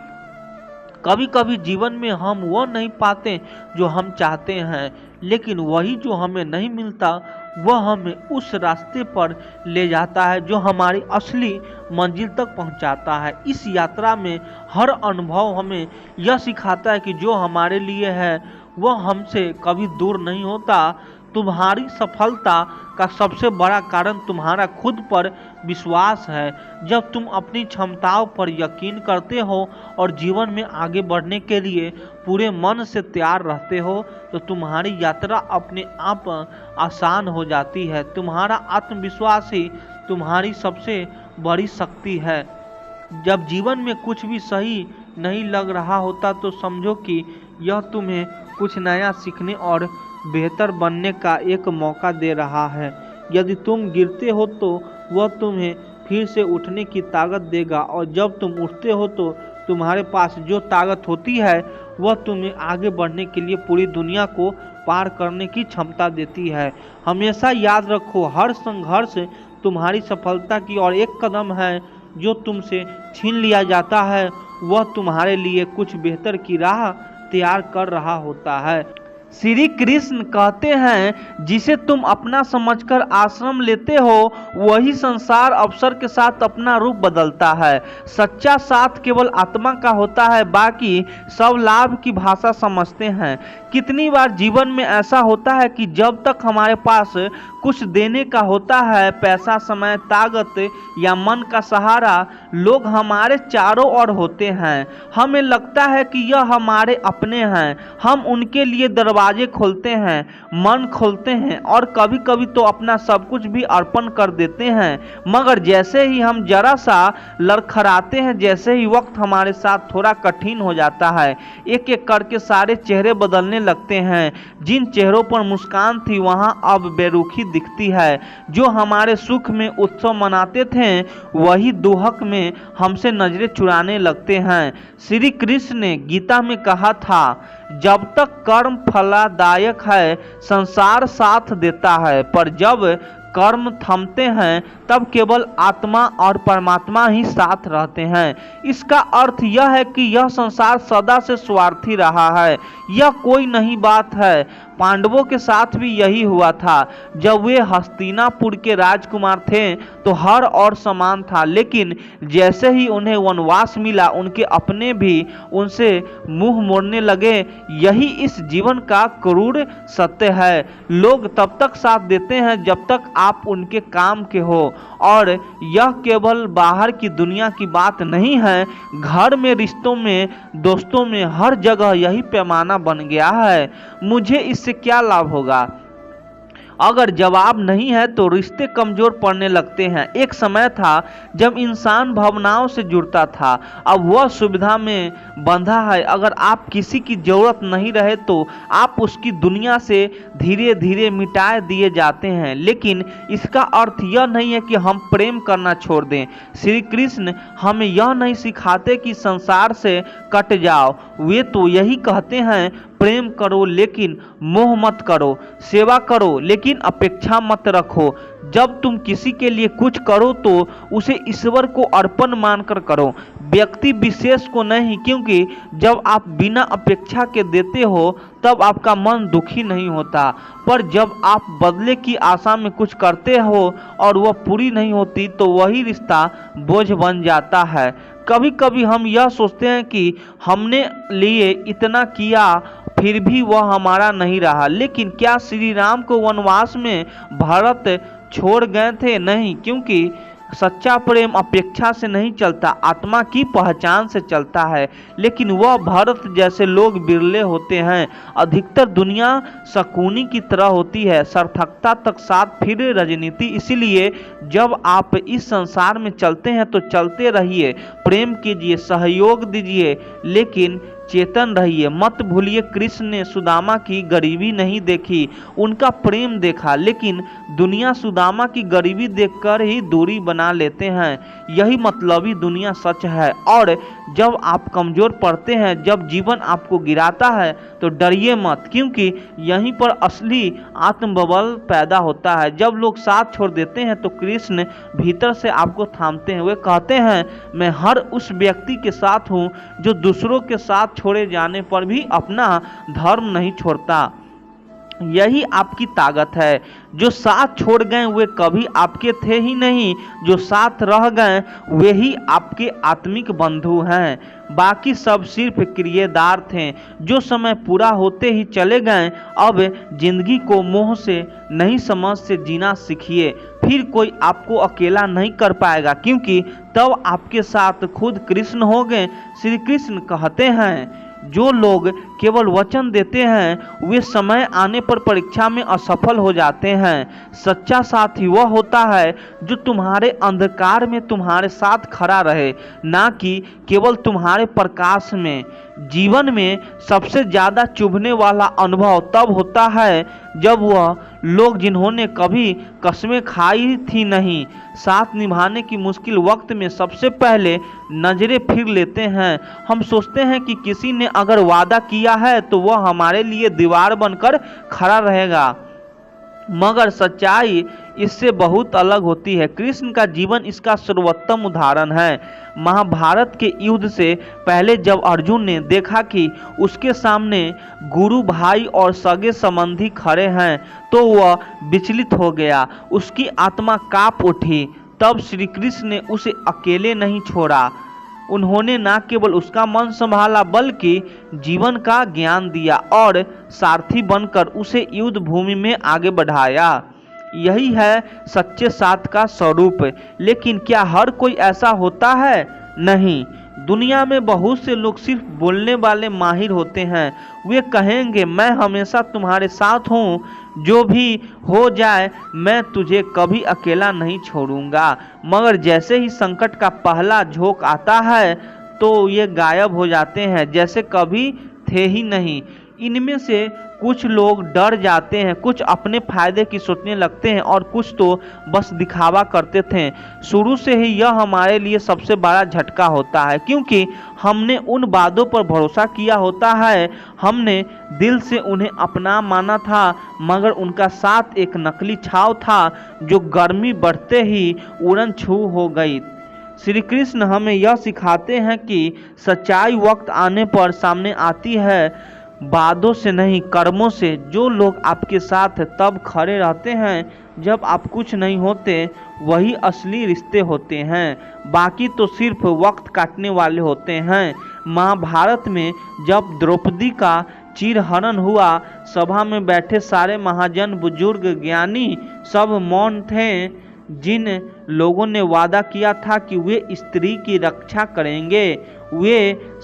कभी कभी जीवन में हम वो नहीं पाते जो हम चाहते हैं, लेकिन वही जो हमें नहीं मिलता वह हमें उस रास्ते पर ले जाता है जो हमारी असली मंजिल तक पहुंचाता है। इस यात्रा में हर अनुभव हमें यह सिखाता है कि जो हमारे लिए है वह हमसे कभी दूर नहीं होता। तुम्हारी सफलता का सबसे बड़ा कारण तुम्हारा खुद पर विश्वास है। जब तुम अपनी क्षमताओं पर यकीन करते हो और जीवन में आगे बढ़ने के लिए पूरे मन से तैयार रहते हो तो तुम्हारी यात्रा अपने आप आसान हो जाती है। तुम्हारा आत्मविश्वास ही तुम्हारी सबसे बड़ी शक्ति है। जब जीवन में कुछ भी सही नहीं लग रहा होता तो समझो कि यह तुम्हें कुछ नया सीखने और बेहतर बनने का एक मौका दे रहा है। यदि तुम गिरते हो तो वह तुम्हें फिर से उठने की ताकत देगा, और जब तुम उठते हो तो तुम्हारे पास जो ताकत होती है वह तुम्हें आगे बढ़ने के लिए पूरी दुनिया को पार करने की क्षमता देती है। हमेशा याद रखो, हर संघर्ष तुम्हारी सफलता की और एक कदम है। जो तुमसे छीन लिया जाता है वह तुम्हारे लिए कुछ बेहतर की राह तैयार कर रहा होता है। श्री कृष्ण कहते हैं, जिसे तुम अपना समझकर आश्रम लेते हो वही संसार अवसर के साथ अपना रूप बदलता है। सच्चा साथ केवल आत्मा का होता है, बाकी सब लाभ की भाषा समझते हैं। कितनी बार जीवन में ऐसा होता है कि जब तक हमारे पास कुछ देने का होता है, पैसा, समय, ताकत या मन का सहारा, लोग हमारे चारों ओर होते हैं। हमें लगता है कि यह हमारे अपने हैं। हम उनके लिए दरवाजे खोलते हैं, मन खोलते हैं और कभी कभी तो अपना सब कुछ भी अर्पण कर देते हैं। मगर जैसे ही हम जरा सा लड़खड़ाते हैं, जैसे ही वक्त हमारे साथ थोड़ा कठिन हो जाता है, एक एक करके सारे चेहरे बदलने लगते हैं। जिन चेहरों पर मुस्कान थी वहां अब बेरुखी दिखती है। जो हमारे सुख में उत्सव मनाते थे वही दुहक में हमसे नजरें चुराने लगते हैं। श्री कृष्ण ने गीता में कहा था, जब तक कर्म फलदायक है संसार साथ देता है, पर जब कर्म थमते हैं तब केवल आत्मा और परमात्मा ही साथ रहते हैं। इसका अर्थ यह है कि यह संसार सदा से स्वार्थी रहा है। यह कोई नई बात है। पांडवों के साथ भी यही हुआ था। जब वे हस्तिनापुर के राजकुमार थे तो हर और समान था, लेकिन जैसे ही उन्हें वनवास मिला उनके अपने भी उनसे मुंह मोड़ने लगे। यही इस जीवन का क्रूर सत्य है। लोग तब तक साथ देते हैं जब तक आप उनके काम के हो, और यह केवल बाहर की दुनिया की बात नहीं है। घर में, रिश्तों में, दोस्तों में, हर जगह यही पैमाना बन गया है। मुझे इससे क्या लाभ होगा अगर जवाब नहीं है तो रिश्ते कमजोर पड़ने लगते हैं। एक समय था जब इंसान भावनाओं से जुड़ता था, अब वह सुविधा में बंधा है। अगर आप किसी की जरूरत नहीं रहे तो आप उसकी दुनिया से धीरे धीरे मिटा दिए जाते हैं। लेकिन इसका अर्थ यह नहीं है कि हम प्रेम करना छोड़ दें। श्री कृष्ण हमें यह नहीं सिखाते कि संसार से कट जाओ, वे तो यही कहते हैं प्रेम करो लेकिन मोह मत करो, सेवा करो लेकिन अपेक्षा मत रखो। जब तुम किसी के लिए कुछ करो तो उसे ईश्वर को अर्पण मानकर करो, व्यक्ति विशेष को नहीं, क्योंकि जब आप बिना अपेक्षा के देते हो तब आपका मन दुखी नहीं होता। पर जब आप बदले की आशा में कुछ करते हो और वह पूरी नहीं होती तो वही रिश्ता बोझ बन जाता है। कभी कभी हम यह सोचते हैं कि हमने लिए इतना किया फिर भी वह हमारा नहीं रहा। लेकिन क्या श्री राम को वनवास में भरत छोड़ गए थे? नहीं, क्योंकि सच्चा प्रेम अपेक्षा से नहीं चलता, आत्मा की पहचान से चलता है। लेकिन वह भरत जैसे लोग बिरले होते हैं। अधिकतर दुनिया शकुनी की तरह होती है, सार्थकता तक साथ फिर राजनीति। इसीलिए जब आप इस संसार में चलते हैं तो चलते रहिए, प्रेम कीजिए, सहयोग दीजिए, लेकिन चेतन रहिए। मत भूलिए कृष्ण ने सुदामा की गरीबी नहीं देखी, उनका प्रेम देखा। लेकिन दुनिया सुदामा की गरीबी देखकर ही दूरी बना लेते हैं। यही मतलबी दुनिया सच है। और जब आप कमजोर पड़ते हैं, जब जीवन आपको गिराता है तो डरिए मत, क्योंकि यहीं पर असली आत्मबल पैदा होता है। जब लोग साथ छोड़ देते हैं तो कृष्ण भीतर से आपको थामते हैं। वे कहते हैं मैं हर उस व्यक्ति के साथ हूँ जो दूसरों के साथ छोड़े जाने पर भी अपना धर्म नहीं छोड़ता। यही आपकी ताकत है। जो साथ छोड़ गए वे कभी आपके थे ही नहीं, जो साथ रह गए वे ही आपके आत्मिक बंधु हैं। बाकी सब सिर्फ किरदार थे जो समय पूरा होते ही चले गए। अब जिंदगी को मोह से नहीं समझ से जीना सीखिए, फिर कोई आपको अकेला नहीं कर पाएगा, क्योंकि तब आपके साथ खुद कृष्ण हो गए। श्री कृष्ण कहते हैं जो लोग केवल वचन देते हैं वे समय आने पर परीक्षा में असफल हो जाते हैं। सच्चा साथी वह होता है जो तुम्हारे अंधकार में तुम्हारे साथ खड़ा रहे, ना कि केवल तुम्हारे प्रकाश में। जीवन में सबसे ज़्यादा चुभने वाला अनुभव तब होता है जब वह लोग जिन्होंने कभी कस्में खाई थी नहीं, साथ निभाने की मुश्किल वक्त में सबसे पहले नजरें फिर लेते हैं। हम सोचते हैं कि किसी ने अगर वादा किया है तो वह हमारे लिए दीवार बनकर खड़ा रहेगा, मगर सच्चाई इससे बहुत अलग होती है। कृष्ण का जीवन इसका सर्वोत्तम उदाहरण है। महाभारत के युद्ध से पहले जब अर्जुन ने देखा कि उसके सामने गुरु, भाई और सगे संबंधी खड़े हैं तो वह विचलित हो गया, उसकी आत्मा कांप उठी। तब श्री कृष्ण ने उसे अकेले नहीं छोड़ा, उन्होंने न केवल उसका मन संभाला बल्कि जीवन का ज्ञान दिया और सारथी बनकर उसे युद्ध भूमि में आगे बढ़ाया। यही है सच्चे साथ का स्वरूप। लेकिन क्या हर कोई ऐसा होता है? नहीं। दुनिया में बहुत से लोग सिर्फ बोलने वाले माहिर होते हैं। वे कहेंगे मैं हमेशा तुम्हारे साथ हूँ, जो भी हो जाए मैं तुझे कभी अकेला नहीं छोड़ूंगा। मगर जैसे ही संकट का पहला झोंक आता है तो ये गायब हो जाते हैं जैसे कभी थे ही नहीं। इनमें से कुछ लोग डर जाते हैं, कुछ अपने फायदे की सोचने लगते हैं और कुछ तो बस दिखावा करते थे। शुरू से ही यह हमारे लिए सबसे बड़ा झटका होता है, क्योंकि हमने उन बातों पर भरोसा किया होता है, हमने दिल से उन्हें अपना माना था, मगर उनका साथ एक नकली छाव था जो गर्मी बढ़ते ही उड़न छू हो गई। श्री कृष्ण हमें यह सिखाते हैं कि सच्चाई वक्त आने पर सामने आती है, वादों से नहीं कर्मों से। जो लोग आपके साथ तब खड़े रहते हैं जब आप कुछ नहीं होते, वही असली रिश्ते होते हैं, बाकी तो सिर्फ वक्त काटने वाले होते हैं। महाभारत में जब द्रौपदी का चीरहरण हुआ, सभा में बैठे सारे महाजन, बुजुर्ग, ज्ञानी सब मौन थे। जिन लोगों ने वादा किया था कि वे स्त्री की रक्षा करेंगे, वे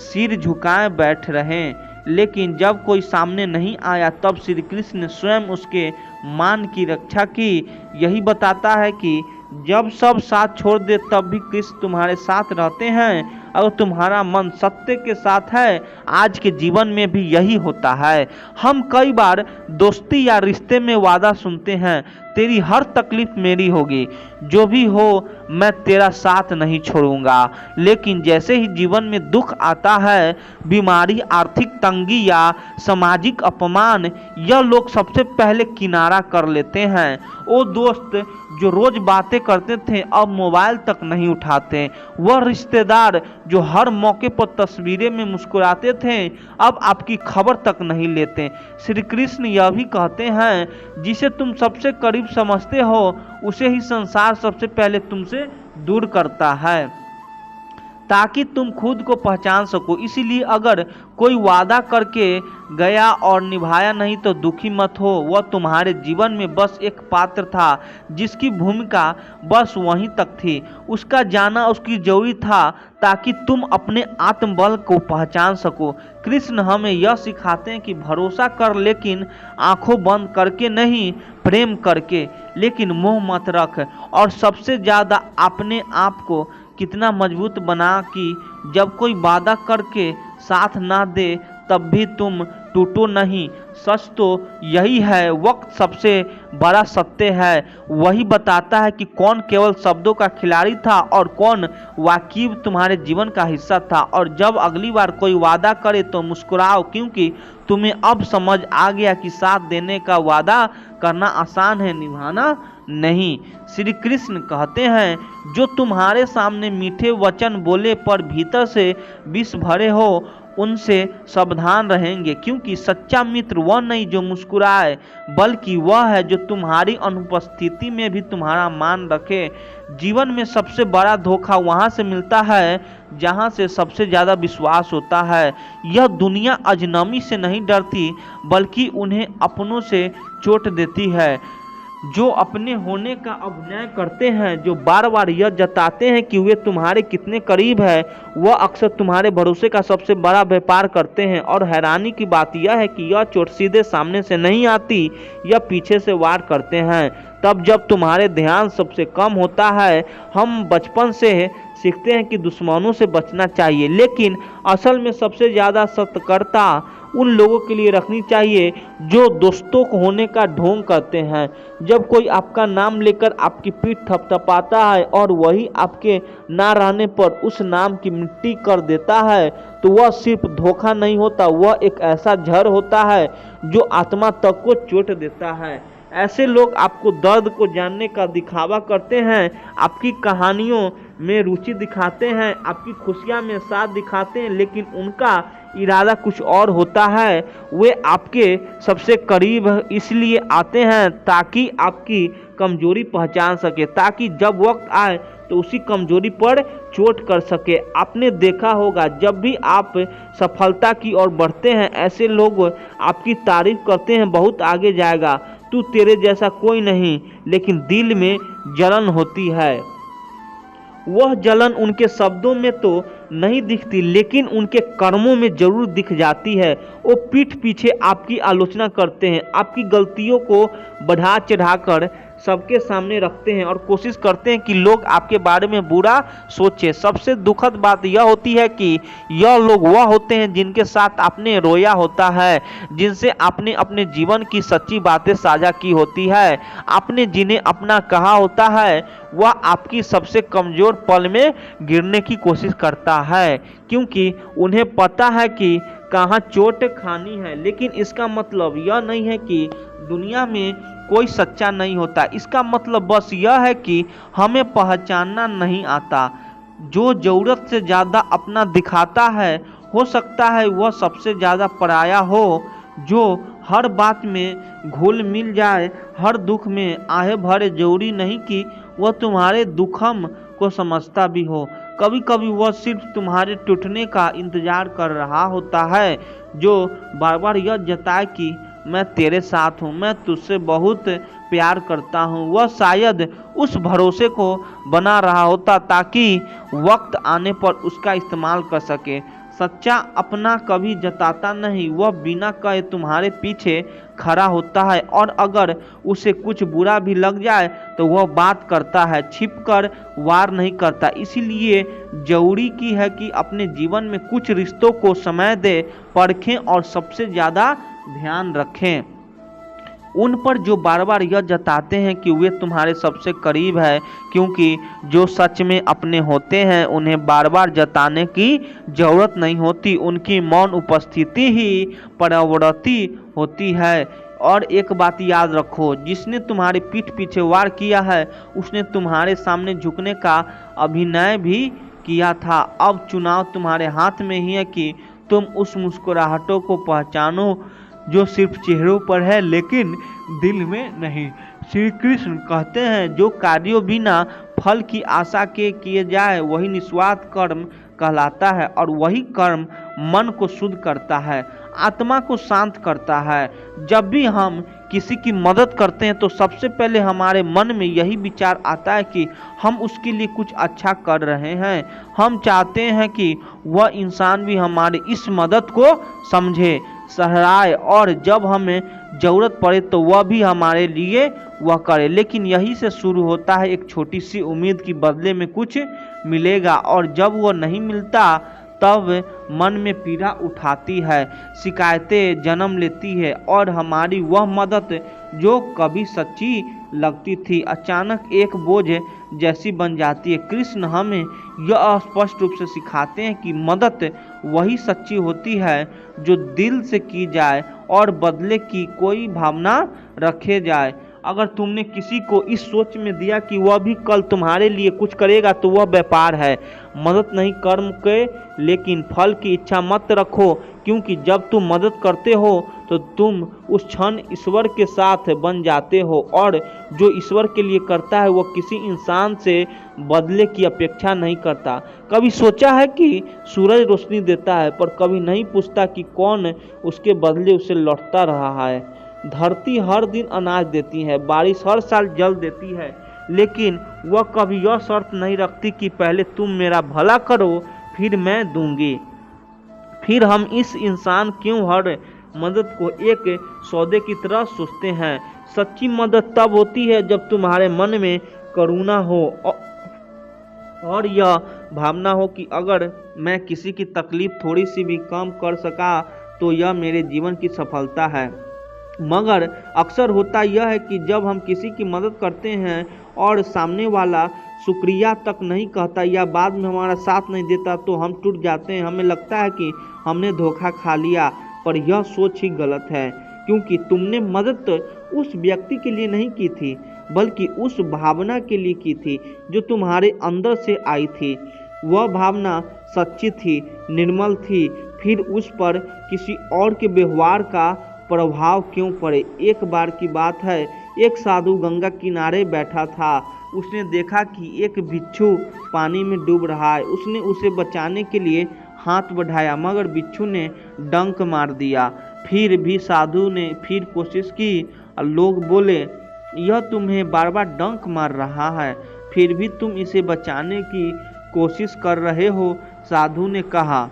सिर झुकाए बैठ रहे। लेकिन जब कोई सामने नहीं आया तब श्री कृष्ण ने स्वयं उसके मान की रक्षा की। यही बताता है कि जब सब साथ छोड़ दे तब भी कृष्ण तुम्हारे साथ रहते हैं। अगर तुम्हारा मन सत्य के साथ है, आज के जीवन में भी यही होता है। हम कई बार दोस्ती या रिश्ते में वादा सुनते हैं, तेरी हर तकलीफ मेरी होगी, जो भी हो मैं तेरा साथ नहीं छोड़ूंगा। लेकिन जैसे ही जीवन में दुख आता है, बीमारी, आर्थिक तंगी या सामाजिक अपमान, यह लोग सबसे पहले किनारा कर लेते हैं। वो दोस्त जो रोज बातें करते थे अब मोबाइल तक नहीं उठाते। वह रिश्तेदार जो हर मौके पर तस्वीरें में मुस्कुराते थे अब आपकी खबर तक नहीं लेते। श्री कृष्ण यह भी कहते हैं, जिसे तुम सबसे करीब समझते हो उसे ही संसार सबसे पहले तुमसे दूर करता है, ताकि तुम खुद को पहचान सको। इसीलिए अगर कोई वादा करके गया और निभाया नहीं तो दुखी मत हो। वह तुम्हारे जीवन में बस एक पात्र था जिसकी भूमिका बस वहीं तक थी। उसका जाना उसकी जरूरी था ताकि तुम अपने आत्मबल को पहचान सको। कृष्ण हमें यह सिखाते हैं कि भरोसा कर, लेकिन आंखों बंद करके नहीं, प्रेम करके, लेकिन मोह मत रख। और सबसे ज़्यादा अपने आप को कितना मजबूत बना कि जब कोई वादा करके साथ ना दे तब भी तुम टूटो नहीं। सच तो यही है, वक्त सबसे बड़ा सत्य है। वही बताता है कि कौन केवल शब्दों का खिलाड़ी था और कौन वाकई तुम्हारे जीवन का हिस्सा था। और जब अगली बार कोई वादा करे तो मुस्कुराओ, क्योंकि तुम्हें अब समझ आ गया कि साथ देने का वादा करना आसान है, निभाना नहीं। श्री कृष्ण कहते हैं, जो तुम्हारे सामने मीठे वचन बोले पर भीतर से विष भरे हो उनसे सावधान रहेंगे, क्योंकि सच्चा मित्र वह नहीं जो मुस्कुराए, बल्कि वह है जो तुम्हारी अनुपस्थिति में भी तुम्हारा मान रखे। जीवन में सबसे बड़ा धोखा वहाँ से मिलता है जहाँ से सबसे ज़्यादा विश्वास होता है। यह दुनिया अजनबी से नहीं डरती, बल्कि उन्हें अपनों से चोट देती है। जो अपने होने का अभिनय करते हैं, जो बार बार यह जताते हैं कि वे तुम्हारे कितने करीब है, वह अक्सर तुम्हारे भरोसे का सबसे बड़ा व्यापार करते हैं। और हैरानी की बात यह है कि यह चोट सीधे सामने से नहीं आती, यह पीछे से वार करते हैं, तब जब तुम्हारे ध्यान सबसे कम होता है। हम बचपन से सीखते हैं कि दुश्मनों से बचना चाहिए, लेकिन असल में सबसे ज़्यादा सतर्कता उन लोगों के लिए रखनी चाहिए जो दोस्तों को होने का ढोंग करते हैं। जब कोई आपका नाम लेकर आपकी पीठ थपथपाता है और वही आपके ना रहने पर उस नाम की मिट्टी कर देता है, तो वह सिर्फ धोखा नहीं होता, वह एक ऐसा जहर होता है जो आत्मा तक को चोट देता है। ऐसे लोग आपको दर्द को जानने का दिखावा करते हैं, आपकी कहानियों में रुचि दिखाते हैं, आपकी खुशियां में साथ दिखाते हैं, लेकिन उनका इरादा कुछ और होता है। वे आपके सबसे करीब इसलिए आते हैं ताकि आपकी कमजोरी पहचान सके, ताकि जब वक्त आए तो उसी कमजोरी पर चोट कर सके। आपने देखा होगा, जब भी आप सफलता की ओर बढ़ते हैं, ऐसे लोग आपकी तारीफ करते हैं, बहुत आगे जाएगा, तू तेरे जैसा कोई नहीं, लेकिन दिल में जलन होती है। वह जलन उनके शब्दों में तो नहीं दिखती, लेकिन उनके कर्मों में जरूर दिख जाती है। वो पीठ पीछे आपकी आलोचना करते हैं, आपकी गलतियों को बढ़ा चढ़ाकर सबके सामने रखते हैं और कोशिश करते हैं कि लोग आपके बारे में बुरा सोचें। सबसे दुखद बात यह होती है कि यह लोग वह होते हैं जिनके साथ आपने रोया होता है, जिनसे आपने अपने जीवन की सच्ची बातें साझा की होती है, आपने जिन्हें अपना कहा होता है। वह आपकी सबसे कमजोर पल में गिरने की कोशिश करता है, क्योंकि उन्हें पता है कि कहाँ चोट खानी है। लेकिन इसका मतलब यह नहीं है कि दुनिया में कोई सच्चा नहीं होता। इसका मतलब बस यह है कि हमें पहचानना नहीं आता। जो ज़रूरत से ज़्यादा अपना दिखाता है, हो सकता है वह सबसे ज़्यादा पराया हो। जो हर बात में घुल मिल जाए, हर दुख में आहे भरे, जरूरी नहीं कि वह तुम्हारे दुखम को समझता भी हो। कभी कभी वह सिर्फ तुम्हारे टूटने का इंतजार कर रहा होता है, जो बार बार यह जताए कि मैं तेरे साथ हूँ, मैं तुझसे बहुत प्यार करता हूँ। वह शायद उस भरोसे को बना रहा होता ताकि वक्त आने पर उसका इस्तेमाल कर सके। सच्चा अपना कभी जताता नहीं, वह बिना कहे तुम्हारे पीछे खड़ा होता है और अगर उसे कुछ बुरा भी लग जाए तो वह बात करता है, छिपकर वार नहीं करता। इसीलिए जरूरी की है कि अपने जीवन में कुछ रिश्तों को समय दे, परखें और सबसे ज़्यादा ध्यान रखें उन पर जो बार बार यह जताते हैं कि वे तुम्हारे सबसे करीब है, क्योंकि जो सच में अपने होते हैं उन्हें बार बार जताने की जरूरत नहीं होती, उनकी मौन उपस्थिति ही प्रवृत्ति होती है। और एक बात याद रखो, जिसने तुम्हारी पीठ पीछे वार किया है उसने तुम्हारे सामने झुकने का अभिनय भी किया था। अब चुनाव तुम्हारे हाथ में ही है कि तुम उस मुस्कुराहटों को पहचानो जो सिर्फ चेहरों पर है लेकिन दिल में नहीं। श्री कृष्ण कहते हैं, जो कार्यों बिना फल की आशा के किए जाए वही निस्वार्थ कर्म कहलाता है और वही कर्म मन को शुद्ध करता है, आत्मा को शांत करता है। जब भी हम किसी की मदद करते हैं तो सबसे पहले हमारे मन में यही विचार आता है कि हम उसके लिए कुछ अच्छा कर रहे हैं। हम चाहते हैं कि वह इंसान भी हमारी इस मदद को समझे, सराहे और जब हमें ज़रूरत पड़े तो वह भी हमारे लिए वह करे। लेकिन यही से शुरू होता है एक छोटी सी उम्मीद कि बदले में कुछ मिलेगा, और जब वह नहीं मिलता तब मन में पीड़ा उठाती है, शिकायतें जन्म लेती है और हमारी वह मदद जो कभी सच्ची लगती थी अचानक एक बोझ जैसी बन जाती है। कृष्ण हमें यह स्पष्ट रूप से सिखाते हैं कि मदद वही सच्ची होती है जो दिल से की जाए और बदले की कोई भावना रखे जाए। अगर तुमने किसी को इस सोच में दिया कि वह भी कल तुम्हारे लिए कुछ करेगा तो वह व्यापार है, मदद नहीं कर्म के। लेकिन फल की इच्छा मत रखो, क्योंकि जब तुम मदद करते हो तो तुम उस क्षण ईश्वर के साथ बन जाते हो, और जो ईश्वर के लिए करता है वह किसी इंसान से बदले की अपेक्षा नहीं करता। कभी सोचा है कि सूरज रोशनी देता है पर कभी नहीं पूछता कि कौन उसके बदले उसे लौटता रहा है। धरती हर दिन अनाज देती है, बारिश हर साल जल देती है, लेकिन वह कभी यह शर्त नहीं रखती कि पहले तुम मेरा भला करो फिर मैं दूंगी। फिर हम इस इंसान क्यों हर मदद को एक सौदे की तरह सोचते हैं। सच्ची मदद तब होती है जब तुम्हारे मन में करुणा हो और यह भावना हो कि अगर मैं किसी की तकलीफ थोड़ी सी भी कम कर सका तो यह मेरे जीवन की सफलता है। मगर अक्सर होता यह है कि जब हम किसी की मदद करते हैं और सामने वाला शुक्रिया तक नहीं कहता या बाद में हमारा साथ नहीं देता तो हम टूट जाते हैं। हमें लगता है कि हमने धोखा खा लिया, पर यह सोच ही गलत है, क्योंकि तुमने मदद उस व्यक्ति के लिए नहीं की थी बल्कि उस भावना के लिए की थी जो तुम्हारे अंदर से आई थी। वह भावना सच्ची थी, निर्मल थी, फिर उस पर किसी और के व्यवहार का प्रभाव क्यों पड़े। एक बार की बात है, एक साधु गंगा किनारे बैठा था। उसने देखा कि एक बिच्छू पानी में डूब रहा है। उसने उसे बचाने के लिए हाथ बढ़ाया मगर बिच्छू ने डंक मार दिया। फिर भी साधु ने फिर कोशिश की। लोग बोले, यह तुम्हें बार बार डंक मार रहा है, फिर भी तुम इसे बचाने की कोशिश कर रहे हो। साधु ने कहा,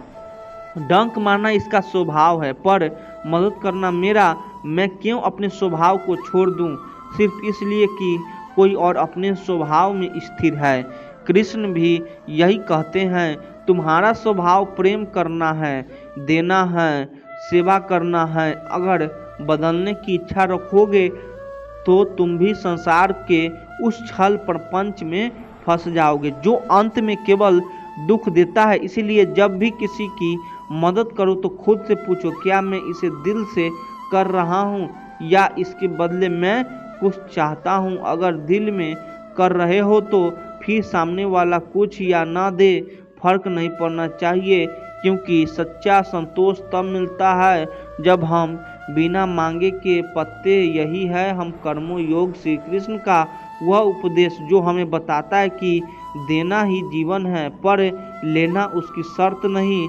डंक मारना इसका स्वभाव है, पर मदद करना मेरा। मैं क्यों अपने स्वभाव को छोड़ दूं सिर्फ इसलिए कि कोई और अपने स्वभाव में स्थिर है। कृष्ण भी यही कहते हैं, तुम्हारा स्वभाव प्रेम करना है, देना है, सेवा करना है। अगर बदलने की इच्छा रखोगे तो तुम भी संसार के उस छल प्रपंच में फंस जाओगे जो अंत में केवल दुख देता है। इसीलिए जब भी किसी की मदद करो तो खुद से पूछो, क्या मैं इसे दिल से कर रहा हूँ या इसके बदले मैं कुछ चाहता हूँ। अगर दिल में कर रहे हो तो फिर सामने वाला कुछ या ना दे फर्क नहीं पड़ना चाहिए, क्योंकि सच्चा संतोष तब मिलता है जब हम बिना मांगे के पत्ते। यही है हम कर्मों योग श्री कृष्ण का वह उपदेश जो हमें बताता है कि देना ही जीवन है, पर लेना उसकी शर्त नहीं।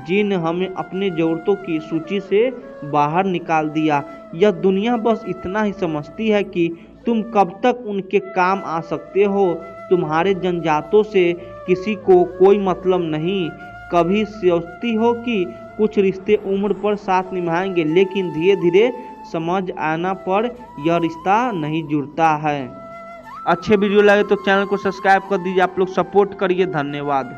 जिन हमें अपनी ज़रूरतों की सूची से बाहर निकाल दिया। यह दुनिया बस इतना ही समझती है कि तुम कब तक उनके काम आ सकते हो। तुम्हारे जन्मजातों से किसी को कोई मतलब नहीं, कभी सोचती हो कि कुछ रिश्ते उम्र पर साथ निभाएंगे, लेकिन धीरे धीरे समझ आना पर यह रिश्ता नहीं जुड़ता है। अच्छे वीडियो लगे तो चैनल को सब्सक्राइब कर दीजिए। आप लोग सपोर्ट करिए। धन्यवाद।